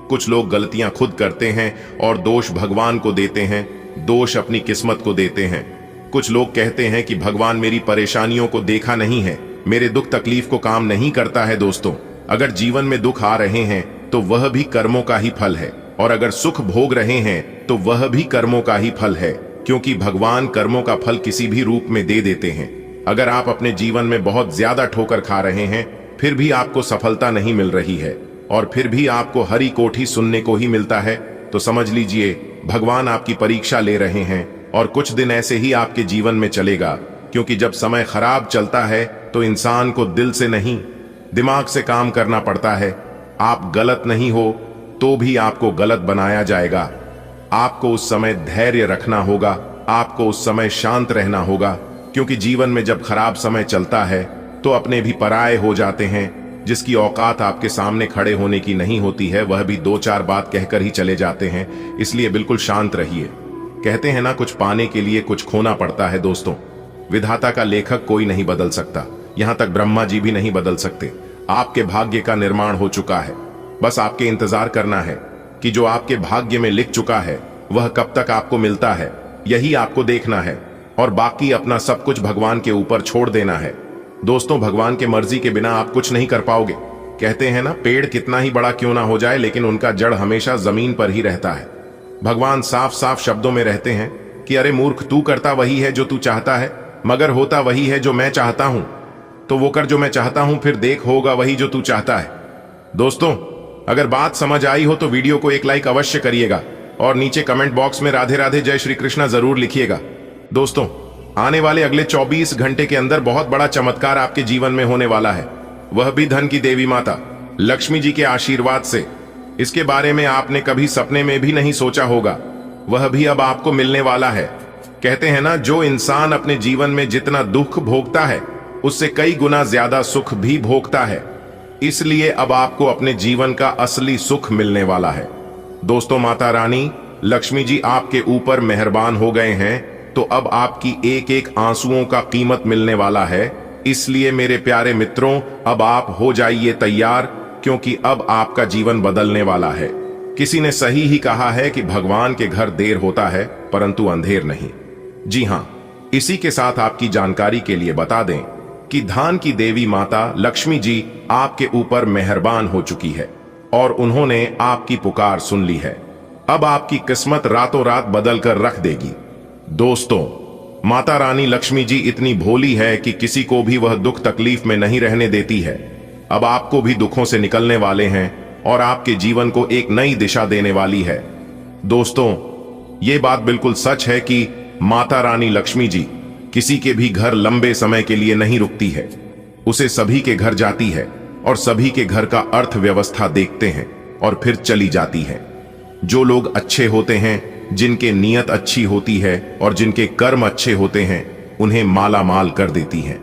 कुछ लोग गलतियां खुद करते हैं और दोष भगवान को देते हैं, दोष अपनी किस्मत को देते हैं। कुछ लोग कहते हैं कि भगवान मेरी परेशानियों को देखा नहीं है, मेरे दुख तकलीफ को काम नहीं करता है। दोस्तों, अगर जीवन में दुख आ रहे हैं तो वह भी कर्मों का ही फल है, और अगर सुख भोग रहे हैं तो वह भी कर्मों का ही फल है, क्योंकि भगवान कर्मों का फल किसी भी रूप में दे देते हैं। अगर आप अपने जीवन में बहुत ज्यादा ठोकर खा रहे हैं, फिर भी आपको सफलता नहीं मिल रही है, और फिर भी आपको हरी कोठी सुनने को ही मिलता है, तो समझ लीजिए भगवान आपकी परीक्षा ले रहे हैं। और कुछ दिन ऐसे ही आपके जीवन में चलेगा, क्योंकि जब समय खराब चलता है तो इंसान को दिल से नहीं, दिमाग से काम करना पड़ता है। आप गलत नहीं हो तो भी आपको गलत बनाया जाएगा। आपको उस समय धैर्य रखना होगा, आपको उस समय शांत रहना होगा, क्योंकि जीवन में जब खराब समय चलता है तो अपने भी पराये हो जाते हैं। जिसकी औकात आपके सामने खड़े होने की नहीं होती है, वह भी दो चार बात कहकर ही चले जाते हैं। इसलिए बिल्कुल शांत रहिए। कहते हैं ना, कुछ पाने के लिए कुछ खोना पड़ता है। दोस्तों, विधाता का लेखक कोई नहीं बदल सकता, यहां तक ब्रह्मा जी भी नहीं बदल सकते। आपके भाग्य का निर्माण हो चुका है, बस आपके इंतजार करना है कि जो आपके भाग्य में लिख चुका है वह कब तक आपको मिलता है, यही आपको देखना है। और बाकी अपना सब कुछ भगवान के ऊपर छोड़ देना है। दोस्तों, भगवान के मर्जी के बिना आप कुछ नहीं कर पाओगे। कहते हैं ना, पेड़ कितना ही बड़ा क्यों ना हो जाए, लेकिन उनका जड़ हमेशा जमीन पर ही रहता है। भगवान साफ साफ शब्दों में रहते हैं कि अरे मूर्ख, तू करता वही है जो तू चाहता है, मगर होता वही है जो मैं चाहता हूं। तो वो कर जो मैं चाहता हूं, फिर देख होगा वही जो तू चाहता है। दोस्तों, अगर बात समझ आई हो तो वीडियो को एक लाइक अवश्य करिएगा, और नीचे कमेंट बॉक्स में राधे राधे जय श्री कृष्णा जरूर लिखिएगा। दोस्तों, आने वाले अगले 24 घंटे के अंदर बहुत बड़ा चमत्कार आपके जीवन में होने वाला है, वह भी धन की देवी माता लक्ष्मी जी के आशीर्वाद से। इसके बारे में आपने कभी सपने में भी नहीं सोचा होगा, वह भी अब आपको मिलने वाला है। कहते हैं ना, जो इंसान अपने जीवन में जितना दुख भोगता है उससे कई गुना ज्यादा सुख भी भोगता है। इसलिए अब आपको अपने जीवन का असली सुख मिलने वाला है। दोस्तों, माता रानी लक्ष्मी जी आपके ऊपर मेहरबान हो गए हैं, तो अब आपकी एक एक आंसुओं का कीमत मिलने वाला है। इसलिए मेरे प्यारे मित्रों, अब आप हो जाइए तैयार, क्योंकि अब आपका जीवन बदलने वाला है। किसी ने सही ही कहा है कि भगवान के घर देर होता है परंतु अंधेर नहीं। जी हां, इसी के साथ आपकी जानकारी के लिए बता दें कि धान की देवी माता लक्ष्मी जी आपके ऊपर मेहरबान हो चुकी है और उन्होंने आपकी पुकार सुन ली है। अब आपकी किस्मत रातों रात बदल कर रख देगी। दोस्तों, माता रानी लक्ष्मी जी इतनी भोली है कि किसी को भी वह दुख तकलीफ में नहीं रहने देती है। अब आपको भी दुखों से निकलने वाले हैं और आपके जीवन को एक नई दिशा देने वाली है। दोस्तों, ये बात बिल्कुल सच है कि माता रानी लक्ष्मी जी किसी के भी घर लंबे समय के लिए नहीं रुकती है, उसे सभी के घर जाती है और सभी के घर का अर्थव्यवस्था देखते हैं और फिर चली जाती है। जो लोग अच्छे होते हैं, जिनके नीयत अच्छी होती है और जिनके कर्म अच्छे होते हैं, उन्हें माला माल कर देती हैं।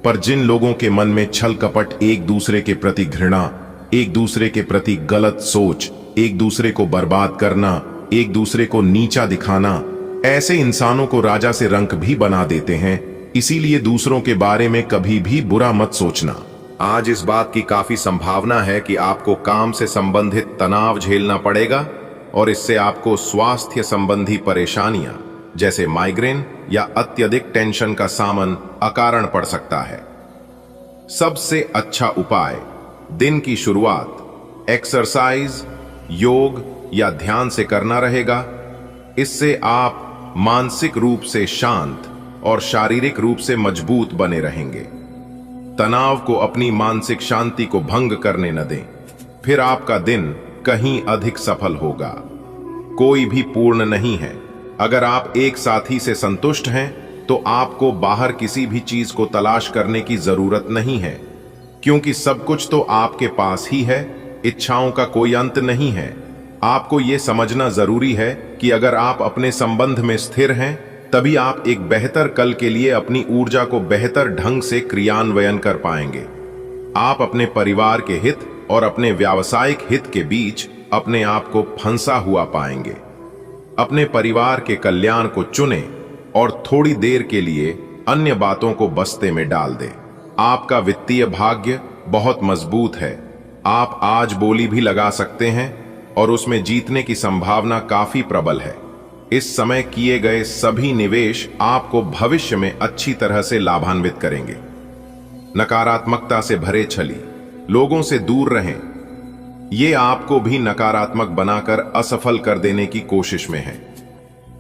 पर जिन लोगों के मन में छल कपट, एक दूसरे के प्रति घृणा, एक दूसरे के प्रति गलत सोच, एक दूसरे को बर्बाद करना, एक दूसरे को नीचा दिखाना, ऐसे इंसानों को राजा से रंक भी बना देते हैं। इसीलिए दूसरों के बारे में कभी भी बुरा मत सोचना। आज इस बात की काफी संभावना है कि आपको काम से संबंधित तनाव झेलना पड़ेगा और इससे आपको स्वास्थ्य संबंधी परेशानियां जैसे माइग्रेन या अत्यधिक टेंशन का सामना अकारण पड़ सकता है। सबसे अच्छा उपाय दिन की शुरुआत एक्सरसाइज, योग या ध्यान से करना रहेगा। इससे आप मानसिक रूप से शांत और शारीरिक रूप से मजबूत बने रहेंगे। तनाव को अपनी मानसिक शांति को भंग करने न दें, फिर आपका दिन कहीं अधिक सफल होगा। कोई भी पूर्ण नहीं है। अगर आप एक साथी से संतुष्ट हैं तो आपको बाहर किसी भी चीज को तलाश करने की जरूरत नहीं है, क्योंकि सब कुछ तो आपके पास ही है। इच्छाओं का कोई अंत नहीं है। आपको यह समझना जरूरी है कि अगर आप अपने संबंध में स्थिर हैं, तभी आप एक बेहतर कल के लिए अपनी ऊर्जा को बेहतर ढंग से क्रियान्वयन कर पाएंगे। आप अपने परिवार के हित और अपने व्यावसायिक हित के बीच अपने आप को फंसा हुआ पाएंगे। अपने परिवार के कल्याण को चुनें और थोड़ी देर के लिए अन्य बातों को बस्ते में डाल दें। आपका वित्तीय भाग्य बहुत मजबूत है। आप आज बोली भी लगा सकते हैं और उसमें जीतने की संभावना काफी प्रबल है। इस समय किए गए सभी निवेश आपको भविष्य में अच्छी तरह से लाभान्वित करेंगे। नकारात्मकता से भरे छली, लोगों से दूर रहें। ये आपको भी नकारात्मक बनाकर असफल कर देने की कोशिश में है,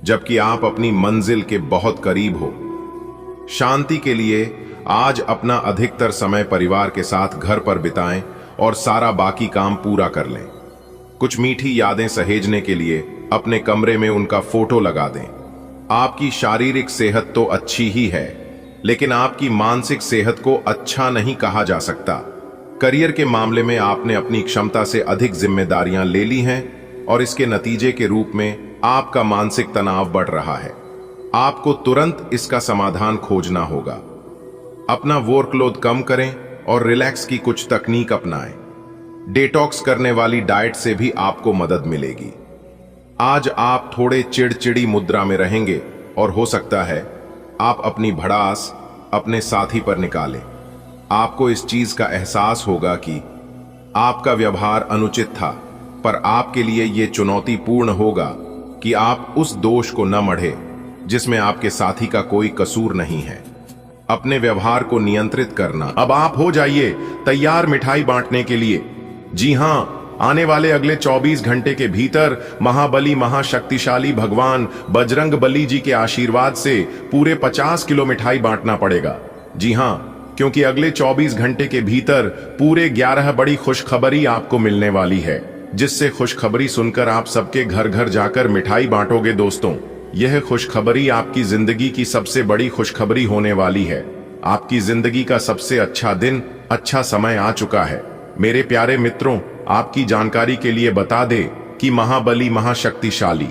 जबकि आप अपनी मंजिल के बहुत करीब हो। शांति के लिए आज अपना अधिकतर समय परिवार के साथ घर पर बिताएं और सारा बाकी काम पूरा कर लें। कुछ मीठी यादें सहेजने के लिए अपने कमरे में उनका फोटो लगा दें। आपकी शारीरिक सेहत तो अच्छी ही है, लेकिन आपकी मानसिक सेहत को अच्छा नहीं कहा जा सकता। करियर के मामले में आपने अपनी क्षमता से अधिक जिम्मेदारियां ले ली हैं और इसके नतीजे के रूप में आपका मानसिक तनाव बढ़ रहा है। आपको तुरंत इसका समाधान खोजना होगा। अपना वर्कलोड कम करें और रिलैक्स की कुछ तकनीक अपनाएं। डिटॉक्स करने वाली डाइट से भी आपको मदद मिलेगी। आज आप थोड़े चिड़चिड़ी मुद्रा में रहेंगे और हो सकता है आप अपनी भड़ास अपने साथी पर निकालें। आपको इस चीज का एहसास होगा कि आपका व्यवहार अनुचित था, पर आपके लिए यह चुनौतीपूर्ण होगा कि आप उस दोष को न मढ़े जिसमें आपके साथी का कोई कसूर नहीं है। अपने व्यवहार को नियंत्रित करना। अब आप हो जाइए तैयार मिठाई बांटने के लिए। जी हां, आने वाले अगले 24 घंटे के भीतर महाबली महाशक्तिशाली भगवान बजरंग बली जी के आशीर्वाद से पूरे 50 किलो मिठाई बांटना पड़ेगा। जी हां, क्योंकि अगले 24 घंटे के भीतर पूरे 11 बड़ी खुशखबरी आपको मिलने वाली है, जिससे खुशखबरी सुनकर आप सबके घर घर जाकर मिठाई बांटोगे। दोस्तों, यह खुशखबरी आपकी जिंदगी की सबसे बड़ी खुशखबरी होने वाली है। आपकी जिंदगी का सबसे अच्छा दिन, अच्छा समय आ चुका है। मेरे प्यारे मित्रों, आपकी जानकारी के लिए बता दे कि महाबली महाशक्तिशाली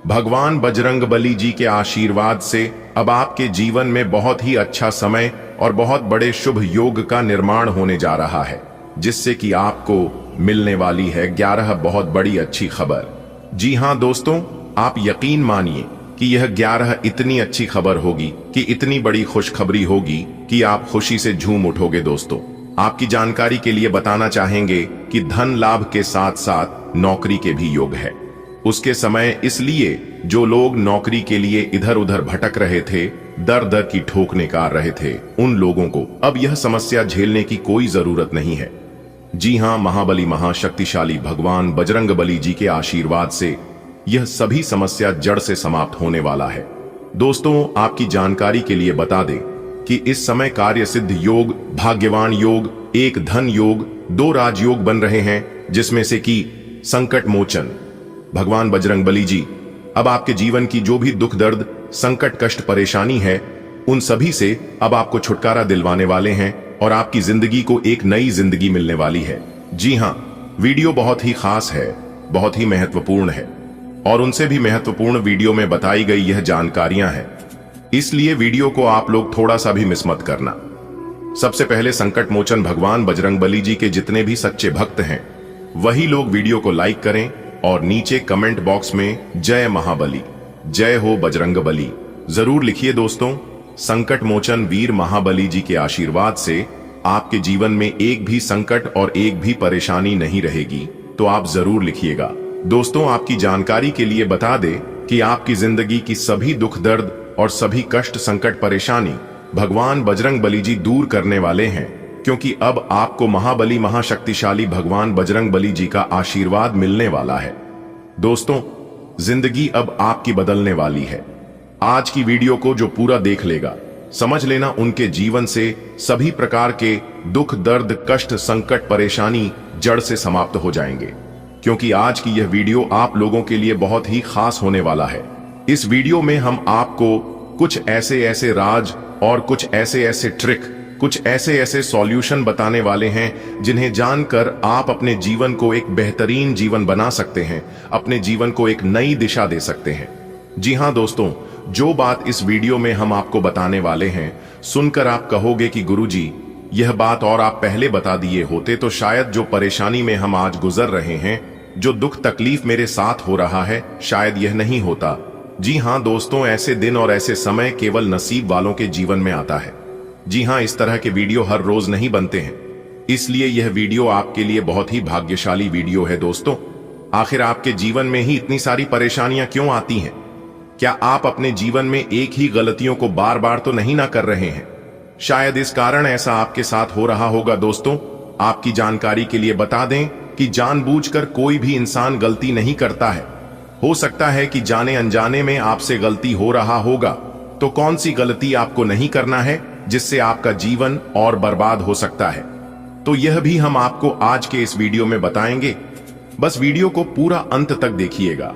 भगवान बजरंग बली जी के आशीर्वाद से अब आपके जीवन में बहुत ही अच्छा समय और बहुत बड़े शुभ योग का निर्माण होने जा रहा है, जिससे कि आपको मिलने वाली है 11 बहुत बड़ी अच्छी खबर। जी हां दोस्तों, आप यकीन मानिए कि यह 11 इतनी अच्छी खबर होगी, कि इतनी बड़ी खुशखबरी होगी कि आप खुशी से झूम उठोगे। दोस्तों, आपकी जानकारी के लिए बताना चाहेंगे कि धन लाभ के साथ साथ नौकरी के भी योग है। उसके समय इसलिए जो लोग नौकरी के लिए इधर उधर भटक रहे थे, दर दर की ठोक निकाल रहे थे, उन लोगों को अब यह समस्या झेलने की कोई जरूरत नहीं है। जी हां, महाबली महाशक्तिशाली भगवान बजरंग बली जी के आशीर्वाद से यह सभी समस्या जड़ से समाप्त होने वाला है। दोस्तों, आपकी जानकारी के लिए बता दें कि इस समय कार्य सिद्ध योग, भाग्यवान योग, एक धन योग, 2 राजयोग बन रहे हैं, जिसमें से कि संकट मोचन भगवान बजरंग बली जी अब आपके जीवन की जो भी दुख दर्द, संकट, कष्ट, परेशानी है, उन सभी से अब आपको छुटकारा दिलवाने वाले हैं और आपकी जिंदगी को एक नई जिंदगी मिलने वाली है। जी हां, वीडियो बहुत ही खास है, बहुत ही महत्वपूर्ण है और उनसे भी महत्वपूर्ण वीडियो में बताई गई यह जानकारियां हैं, इसलिए वीडियो को आप लोग थोड़ा सा भी मिस मत करना। सबसे पहले संकट मोचन भगवान बजरंग बली जी के जितने भी सच्चे भक्त हैं, वही लोग वीडियो को लाइक करें और नीचे कमेंट बॉक्स में जय महाबली, जय हो बजरंग बली जरूर लिखिए। दोस्तों, संकट मोचन वीर महाबली जी के आशीर्वाद से आपके जीवन में एक भी संकट और एक भी परेशानी नहीं रहेगी, तो आप जरूर लिखिएगा। दोस्तों, आपकी जानकारी के लिए बता दें कि आपकी जिंदगी की सभी दुख दर्द और सभी कष्ट, संकट, परेशानी भगवान बजरंग बली जी दूर करने वाले हैं, क्योंकि अब आपको महाबली महाशक्तिशाली भगवान बजरंग बली जी का आशीर्वाद मिलने वाला है। दोस्तों, जिंदगी अब आपकी बदलने वाली है। आज की वीडियो को जो पूरा देख लेगा, समझ लेना उनके जीवन से सभी प्रकार के दुख दर्द, कष्ट, संकट, परेशानी जड़ से समाप्त हो जाएंगे, क्योंकि आज की यह वीडियो आप लोगों के लिए बहुत ही खास होने वाला है। इस वीडियो में हम आपको कुछ ऐसे राज और कुछ ऐसे ट्रिक, कुछ ऐसे सॉल्यूशन बताने वाले हैं, जिन्हें जानकर आप अपने जीवन को एक बेहतरीन जीवन बना सकते हैं, अपने जीवन को एक नई दिशा दे सकते हैं। जी हां दोस्तों, जो बात इस वीडियो में हम आपको बताने वाले हैं, सुनकर आप कहोगे कि गुरुजी, यह बात और आप पहले बता दिए होते तो शायद जो परेशानी में हम आज गुजर रहे हैं, जो दुख तकलीफ मेरे साथ हो रहा है, शायद यह नहीं होता। जी हां दोस्तों, ऐसे दिन और ऐसे समय केवल नसीब वालों के जीवन में आता है। जी हाँ, इस तरह के वीडियो हर रोज नहीं बनते हैं, इसलिए यह वीडियो आपके लिए बहुत ही भाग्यशाली वीडियो है दोस्तों। आखिर आपके जीवन में ही इतनी सारी परेशानियां क्यों आती हैं? क्या आप अपने जीवन में एक ही गलतियों को बार बार तो नहीं ना कर रहे हैं? शायद इस कारण ऐसा आपके साथ हो रहा होगा दोस्तों। आपकी जानकारी के लिए बता दें कि जानबूझकर कोई भी इंसान गलती नहीं करता है। हो सकता है कि जाने अनजाने में आपसे गलती हो रहा होगा, तो कौन सी गलती आपको नहीं करना है जिससे आपका जीवन और बर्बाद हो सकता है? तो यह भी हम आपको आज के इस वीडियो में बताएंगे। बस वीडियो को पूरा अंत तक देखिएगा।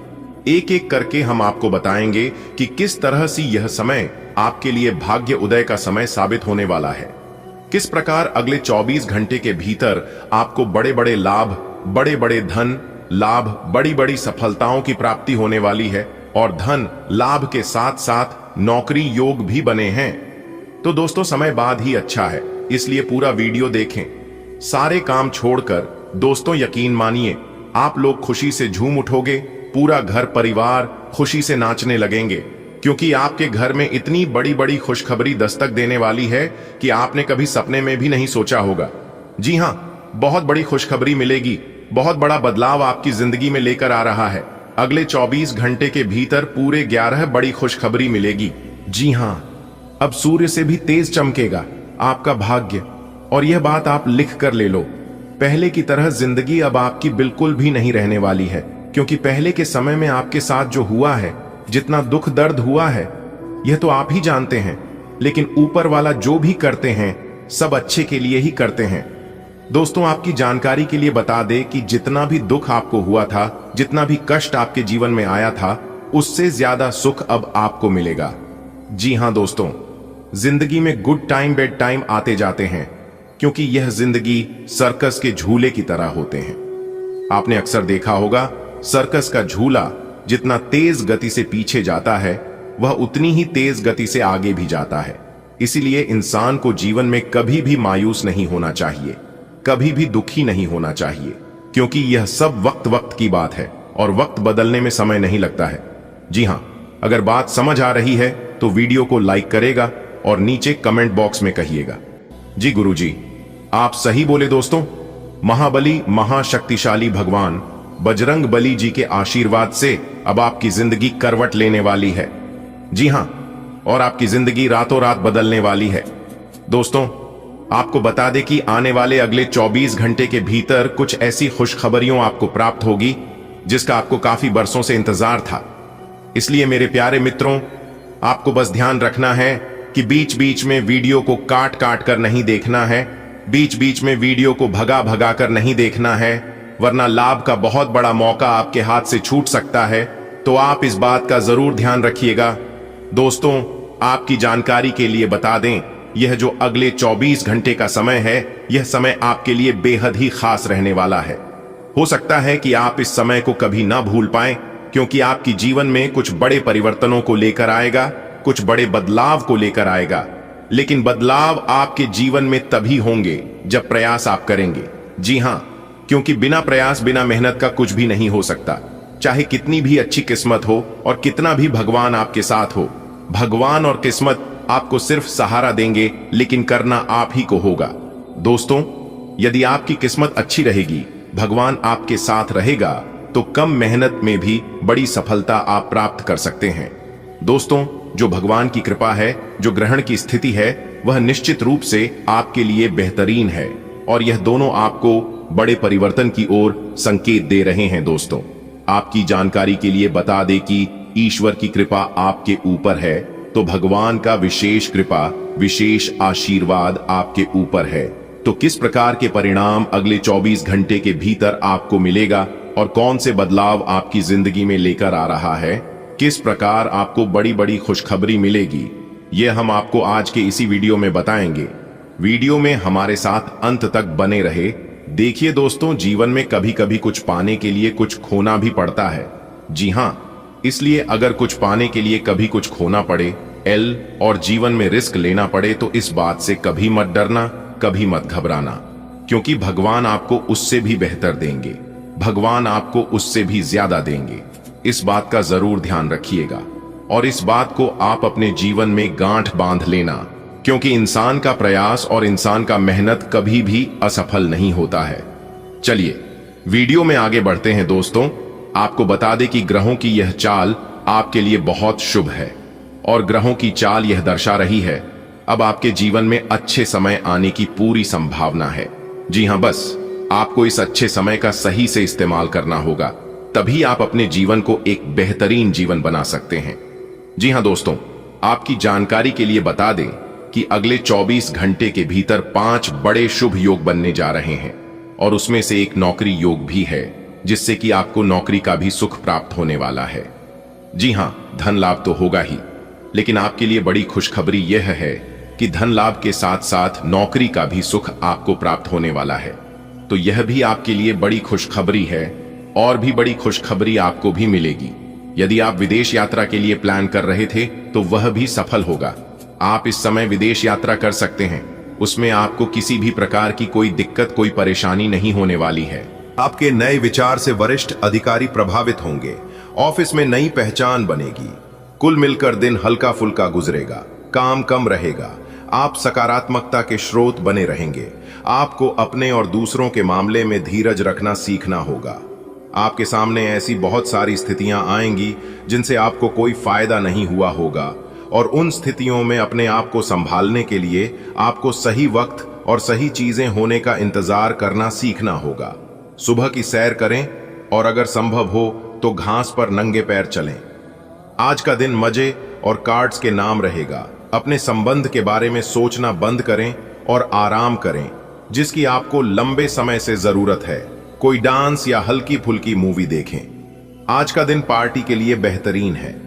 एक एक करके हम आपको बताएंगे कि किस तरह से यह समय आपके लिए भाग्य उदय का समय साबित होने वाला है। किस प्रकार अगले 24 घंटे के भीतर आपको बड़े बड़े लाभ, बड़े बड़े धन लाभ, बड़ी बड़ी सफलताओं की प्राप्ति होने वाली है और धन लाभ के साथ साथ नौकरी योग भी बने हैं। तो दोस्तों, समय बाद ही अच्छा है, इसलिए पूरा वीडियो देखें। सारे काम छोड़कर दोस्तों यकीन मानिए आप लोग खुशी से झूम उठोगे। पूरा घर परिवार खुशी से नाचने लगेंगे, क्योंकि आपके घर में इतनी बड़ी बड़ी खुशखबरी दस्तक देने वाली है कि आपने कभी सपने में भी नहीं सोचा होगा। जी हां, बहुत बड़ी खुशखबरी मिलेगी। बहुत बड़ा बदलाव आपकी जिंदगी में लेकर आ रहा है। अगले 24 घंटे के भीतर पूरे 11 बड़ी खुशखबरी मिलेगी। जी हां, अब सूर्य से भी तेज चमकेगा आपका भाग्य, और यह बात आप लिख कर ले लो। पहले की तरह जिंदगी अब आपकी बिल्कुल भी नहीं रहने वाली है, क्योंकि पहले के समय में आपके साथ जो हुआ है, जितना दुख दर्द हुआ है, यह तो आप ही जानते हैं। लेकिन ऊपर वाला जो भी करते हैं सब अच्छे के लिए ही करते हैं। दोस्तों, आपकी जानकारी के लिए बता दें कि जितना भी दुख आपको हुआ था, जितना भी कष्ट आपके जीवन में आया था, उससे ज्यादा सुख अब आपको मिलेगा। जी हां दोस्तों, जिंदगी में गुड टाइम बैड टाइम आते जाते हैं, क्योंकि यह जिंदगी सर्कस के झूले की तरह होते हैं। आपने अक्सर देखा होगा, सर्कस का झूला जितना तेज गति से पीछे जाता है, वह उतनी ही तेज गति से आगे भी जाता है। इसीलिए इंसान को जीवन में कभी भी मायूस नहीं होना चाहिए, कभी भी दुखी नहीं होना चाहिए, क्योंकि यह सब वक्त वक्त की बात है और वक्त बदलने में समय नहीं लगता है। जी हां, अगर बात समझ आ रही है तो वीडियो को लाइक करेगा और नीचे कमेंट बॉक्स में कहिएगा। जी गुरुजी, आप सही बोले दोस्तों। महाबली महाशक्तिशाली भगवान बजरंग बली जी के आशीर्वाद से अब आपकी जिंदगी करवट लेने वाली है। जी हां, और आपकी जिंदगी रातों रात बदलने वाली है। दोस्तों, आपको बता दें कि आने वाले अगले 24 घंटे के भीतर कुछ ऐसी खुशखबरियों आपको प्राप्त होगी जिसका आपको काफी बरसों से इंतजार था। इसलिए मेरे प्यारे मित्रों, आपको बस ध्यान रखना है कि बीच बीच में वीडियो को काट काट कर नहीं देखना है, बीच बीच में वीडियो को भगा भगा कर नहीं देखना है, वरना लाभ का बहुत बड़ा मौका आपके हाथ से छूट सकता है। तो आप इस बात का जरूर ध्यान रखिएगा। दोस्तों, आपकी जानकारी के लिए बता दें, यह जो अगले 24 घंटे का समय है, यह समय आपके लिए बेहद ही खास रहने वाला है। हो सकता है कि आप इस समय को कभी ना भूल पाएं, क्योंकि आपकी जीवन में कुछ बड़े परिवर्तनों को लेकर आएगा, कुछ बड़े बदलाव को लेकर आएगा। लेकिन बदलाव आपके जीवन में तभी होंगे जब प्रयास आप करेंगे। जी हां, क्योंकि बिना प्रयास, बिना मेहनत का कुछ भी नहीं हो सकता। चाहे कितनी भी अच्छी किस्मत हो और कितना भी भगवान आपके साथ हो, भगवान और किस्मत आपको सिर्फ सहारा देंगे, लेकिन करना आप ही को होगा। दोस्तों, यदि आपकी किस्मत अच्छी रहेगी, भगवान आपके साथ रहेगा, तो कम मेहनत में भी बड़ी सफलता आप प्राप्त कर सकते हैं। दोस्तों, जो भगवान की कृपा है, जो ग्रहण की स्थिति है, वह निश्चित रूप से आपके लिए बेहतरीन है, और यह दोनों आपको बड़े परिवर्तन की ओर संकेत दे रहे हैं। दोस्तों, आपकी जानकारी के लिए बता दें कि ईश्वर की कृपा आपके ऊपर है, तो भगवान का विशेष कृपा, विशेष आशीर्वाद आपके ऊपर है। तो किस प्रकार के परिणाम अगले 24 घंटे के भीतर आपको मिलेगा और कौन से बदलाव आपकी जिंदगी में लेकर आ रहा है, किस प्रकार आपको बड़ी बड़ी खुशखबरी मिलेगी, यह हम आपको आज के इसी वीडियो में बताएंगे। वीडियो में हमारे साथ अंत तक बने रहे। देखिए दोस्तों, जीवन में कभी कभी कुछ पाने के लिए कुछ खोना भी पड़ता है। जी हां, इसलिए अगर कुछ पाने के लिए कभी कुछ खोना पड़े और जीवन में रिस्क लेना पड़े, तो इस बात से कभी मत डरना, कभी मत घबराना, क्योंकि भगवान आपको उससे भी बेहतर देंगे, भगवान आपको उससे भी ज्यादा देंगे। इस बात का जरूर ध्यान रखिएगा और इस बात को आप अपने जीवन में गांठ बांध लेना, क्योंकि इंसान का प्रयास और इंसान का मेहनत कभी भी असफल नहीं होता है। चलिए वीडियो में आगे बढ़ते हैं दोस्तों। आपको बता दें कि ग्रहों की यह चाल आपके लिए बहुत शुभ है और ग्रहों की चाल यह दर्शा रही है अब आपके जीवन में अच्छे समय आने की पूरी संभावना है। जी हां, बस आपको इस अच्छे समय का सही से इस्तेमाल करना होगा, तभी आप अपने जीवन को एक बेहतरीन जीवन बना सकते हैं। जी हां दोस्तों, आपकी जानकारी के लिए बता दें कि अगले 24 घंटे के भीतर 5 बड़े शुभ योग बनने जा रहे हैं और उसमें से एक नौकरी योग भी है, जिससे कि आपको नौकरी का भी सुख प्राप्त होने वाला है। जी हां, धन लाभ तो होगा ही, लेकिन आपके लिए बड़ी खुशखबरी यह है कि धन लाभ के साथ साथ नौकरी का भी सुख आपको प्राप्त होने वाला है। तो यह भी आपके लिए बड़ी खुशखबरी है और भी बड़ी खुशखबरी आपको भी मिलेगी। यदि आप विदेश यात्रा के लिए प्लान कर रहे थे तो वह भी सफल होगा। आप इस समय विदेश यात्रा कर सकते हैं, उसमें आपको किसी भी प्रकार की कोई दिक्कत, कोई परेशानी नहीं होने वाली है। आपके नए विचार से वरिष्ठ अधिकारी प्रभावित होंगे, ऑफिस में नई पहचान बनेगी। कुल मिलकर दिन हल्का फुल्का गुजरेगा, काम कम रहेगा। आप सकारात्मकता के स्रोत बने रहेंगे। आपको अपने और दूसरों के मामले में धीरज रखना सीखना होगा। आपके सामने ऐसी बहुत सारी स्थितियां आएंगी जिनसे आपको कोई फायदा नहीं हुआ होगा और उन स्थितियों में अपने आप को संभालने के लिए आपको सही वक्त और सही चीजें होने का इंतजार करना सीखना होगा। सुबह की सैर करें और अगर संभव हो तो घास पर नंगे पैर चलें। आज का दिन मजे और कार्ड्स के नाम रहेगा। अपने संबंध के बारे में सोचना बंद करें और आराम करें, जिसकी आपको लंबे समय से जरूरत है। कोई डांस या हल्की फुल्की मूवी देखें। आज का दिन पार्टी के लिए बेहतरीन है।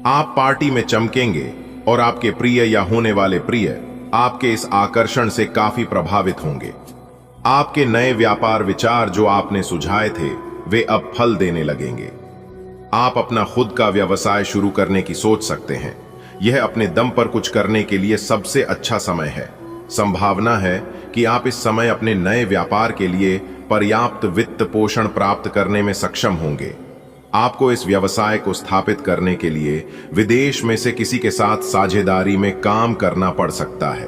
आप पार्टी में चमकेंगे और आपके प्रिय या होने वाले प्रिय आपके इस आकर्षण से काफी प्रभावित होंगे। आपके नए व्यापार विचार जो आपने सुझाए थे वे अब फल देने लगेंगे। आप अपना खुद का व्यवसाय शुरू करने की सोच सकते हैं। यह अपने दम पर कुछ करने के लिए सबसे अच्छा समय है। संभावना है कि आप इस समय अपने नए व्यापार के लिए पर्याप्त वित्त पोषण प्राप्त करने में सक्षम होंगे। आपको इस व्यवसाय को स्थापित करने के लिए विदेश में से किसी के साथ साझेदारी में काम करना पड़ सकता है।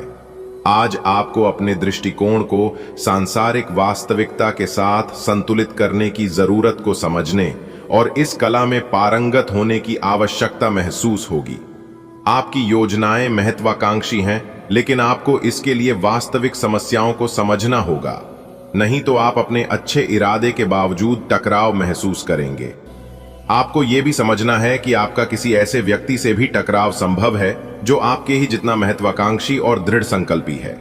आज आपको अपने दृष्टिकोण को सांसारिक वास्तविकता के साथ संतुलित करने की जरूरत को समझने और इस कला में पारंगत होने की आवश्यकता महसूस होगी। आपकी योजनाएं महत्वाकांक्षी हैं, लेकिन आपको इसके लिए वास्तविक समस्याओं को समझना होगा, नहीं तो आप अपने अच्छे इरादे के बावजूद टकराव महसूस करेंगे। आपको यह भी समझना है कि आपका किसी ऐसे व्यक्ति से भी टकराव संभव है जो आपके ही जितना महत्वाकांक्षी और दृढ़ संकल्पी है।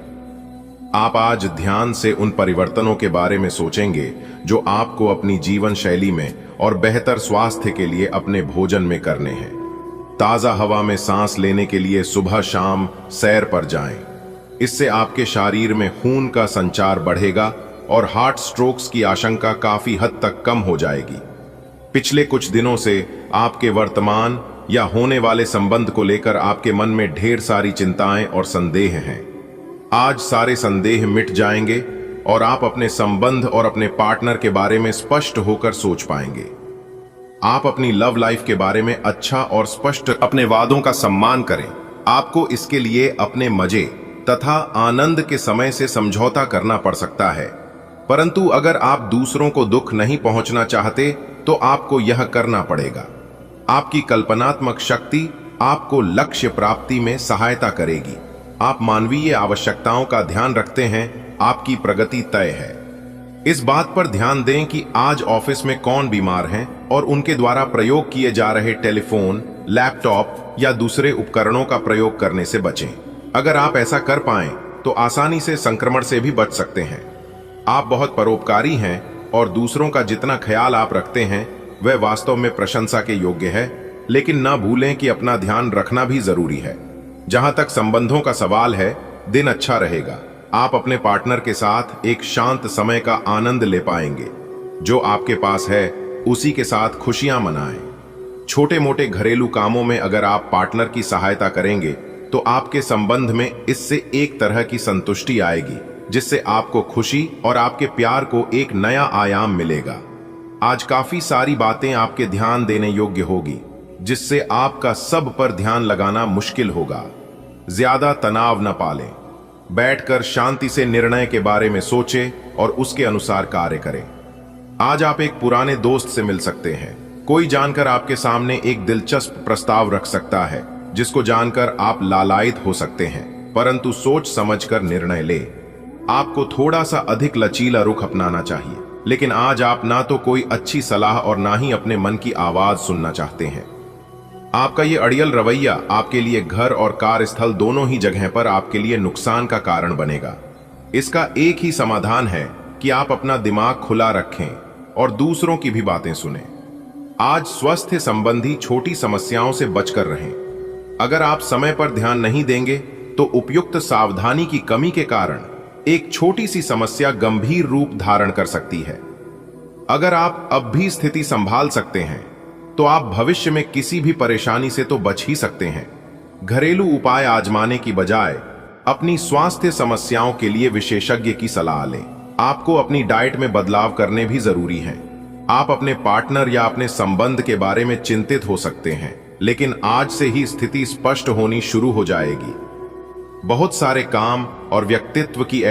आप आज ध्यान से उन परिवर्तनों के बारे में सोचेंगे जो आपको अपनी जीवन शैली में और बेहतर स्वास्थ्य के लिए अपने भोजन में करने हैं। ताजा हवा में सांस लेने के लिए सुबह शाम सैर पर जाएं। इससे आपके शरीर में खून का संचार बढ़ेगा और हार्ट स्ट्रोक्स की आशंका काफी हद तक कम हो जाएगी। पिछले कुछ दिनों से आपके वर्तमान या होने वाले संबंध को लेकर आपके मन में ढेर सारी चिंताएं और संदेह हैं। आज सारे संदेह मिट जाएंगे और आप अपने संबंध और अपने पार्टनर के बारे में स्पष्ट होकर सोच पाएंगे। आप अपनी लव लाइफ के बारे में अच्छा और स्पष्ट अपने वादों का सम्मान करें। आपको इसके लिए अपने मजे तथा आनंद के समय से समझौता करना पड़ सकता है, परंतु अगर आप दूसरों को दुख नहीं पहुंचना चाहते तो आपको यह करना पड़ेगा। आपकी कल्पनात्मक शक्ति आपको लक्ष्य प्राप्ति में सहायता करेगी। आप मानवीय आवश्यकताओं का ध्यान रखते हैं, आपकी प्रगति तय है। इस बात पर ध्यान दें कि आज ऑफिस में कौन बीमार हैं और उनके द्वारा प्रयोग किए जा रहे टेलीफोन, लैपटॉप या दूसरे उपकरणों का प्रयोग करने से बचें। अगर आप ऐसा कर पाएं तो आसानी से संक्रमण से भी बच सकते हैं। आप बहुत परोपकारी हैं और दूसरों का जितना ख्याल आप रखते हैं वह वास्तव में प्रशंसा के योग्य है, लेकिन न भूलें कि अपना ध्यान रखना भी जरूरी है। जहां तक संबंधों का सवाल है, दिन अच्छा रहेगा। आप अपने पार्टनर के साथ एक शांत समय का आनंद ले पाएंगे। जो आपके पास है उसी के साथ खुशियां मनाएं। छोटे मोटे घरेलू कामों में अगर आप पार्टनर की सहायता करेंगे तो आपके संबंध में इससे एक तरह की संतुष्टि आएगी, जिससे आपको खुशी और आपके प्यार को एक नया आयाम मिलेगा। आज काफी सारी बातें आपके ध्यान देने योग्य होगी, जिससे आपका सब पर ध्यान लगाना मुश्किल होगा। ज्यादा तनाव न पालें। बैठकर शांति से निर्णय के बारे में सोचें और उसके अनुसार कार्य करें। आज आप एक पुराने दोस्त से मिल सकते हैं। कोई जानकर आपके सामने एक दिलचस्प प्रस्ताव रख सकता है जिसको जानकर आप लालायित हो सकते हैं, परंतु सोच समझकर निर्णय ले। आपको थोड़ा सा अधिक लचीला रुख अपनाना चाहिए, लेकिन आज आप ना तो कोई अच्छी सलाह और ना ही अपने मन की आवाज सुनना चाहते हैं। आपका ये अड़ियल रवैया आपके लिए घर और कार्यस्थल दोनों ही जगह पर आपके लिए नुकसान का कारण बनेगा। इसका एक ही समाधान है कि आप अपना दिमाग खुला रखें और दूसरों की भी बातें सुनें। आज स्वास्थ्य संबंधी छोटी समस्याओं से बचकर रहें। अगर आप समय पर ध्यान नहीं देंगे तो उपयुक्त सावधानी की कमी के कारण एक छोटी सी समस्या गंभीर रूप धारण कर सकती है। अगर आप अब भी स्थिति संभाल सकते हैं तो आप भविष्य में किसी भी परेशानी से तो बच ही सकते हैं। घरेलू उपाय आजमाने की बजाय अपनी स्वास्थ्य समस्याओं के लिए विशेषज्ञ की सलाह लें। आपको अपनी डाइट में बदलाव करने भी जरूरी हैं। आप अपने पार्टनर या अपने संबंध के बारे में चिंतित हो सकते हैं, लेकिन आज से ही स्थिति स्पष्ट होनी शुरू हो जाएगी। बहुत सारे काम और व्यक्तित्व की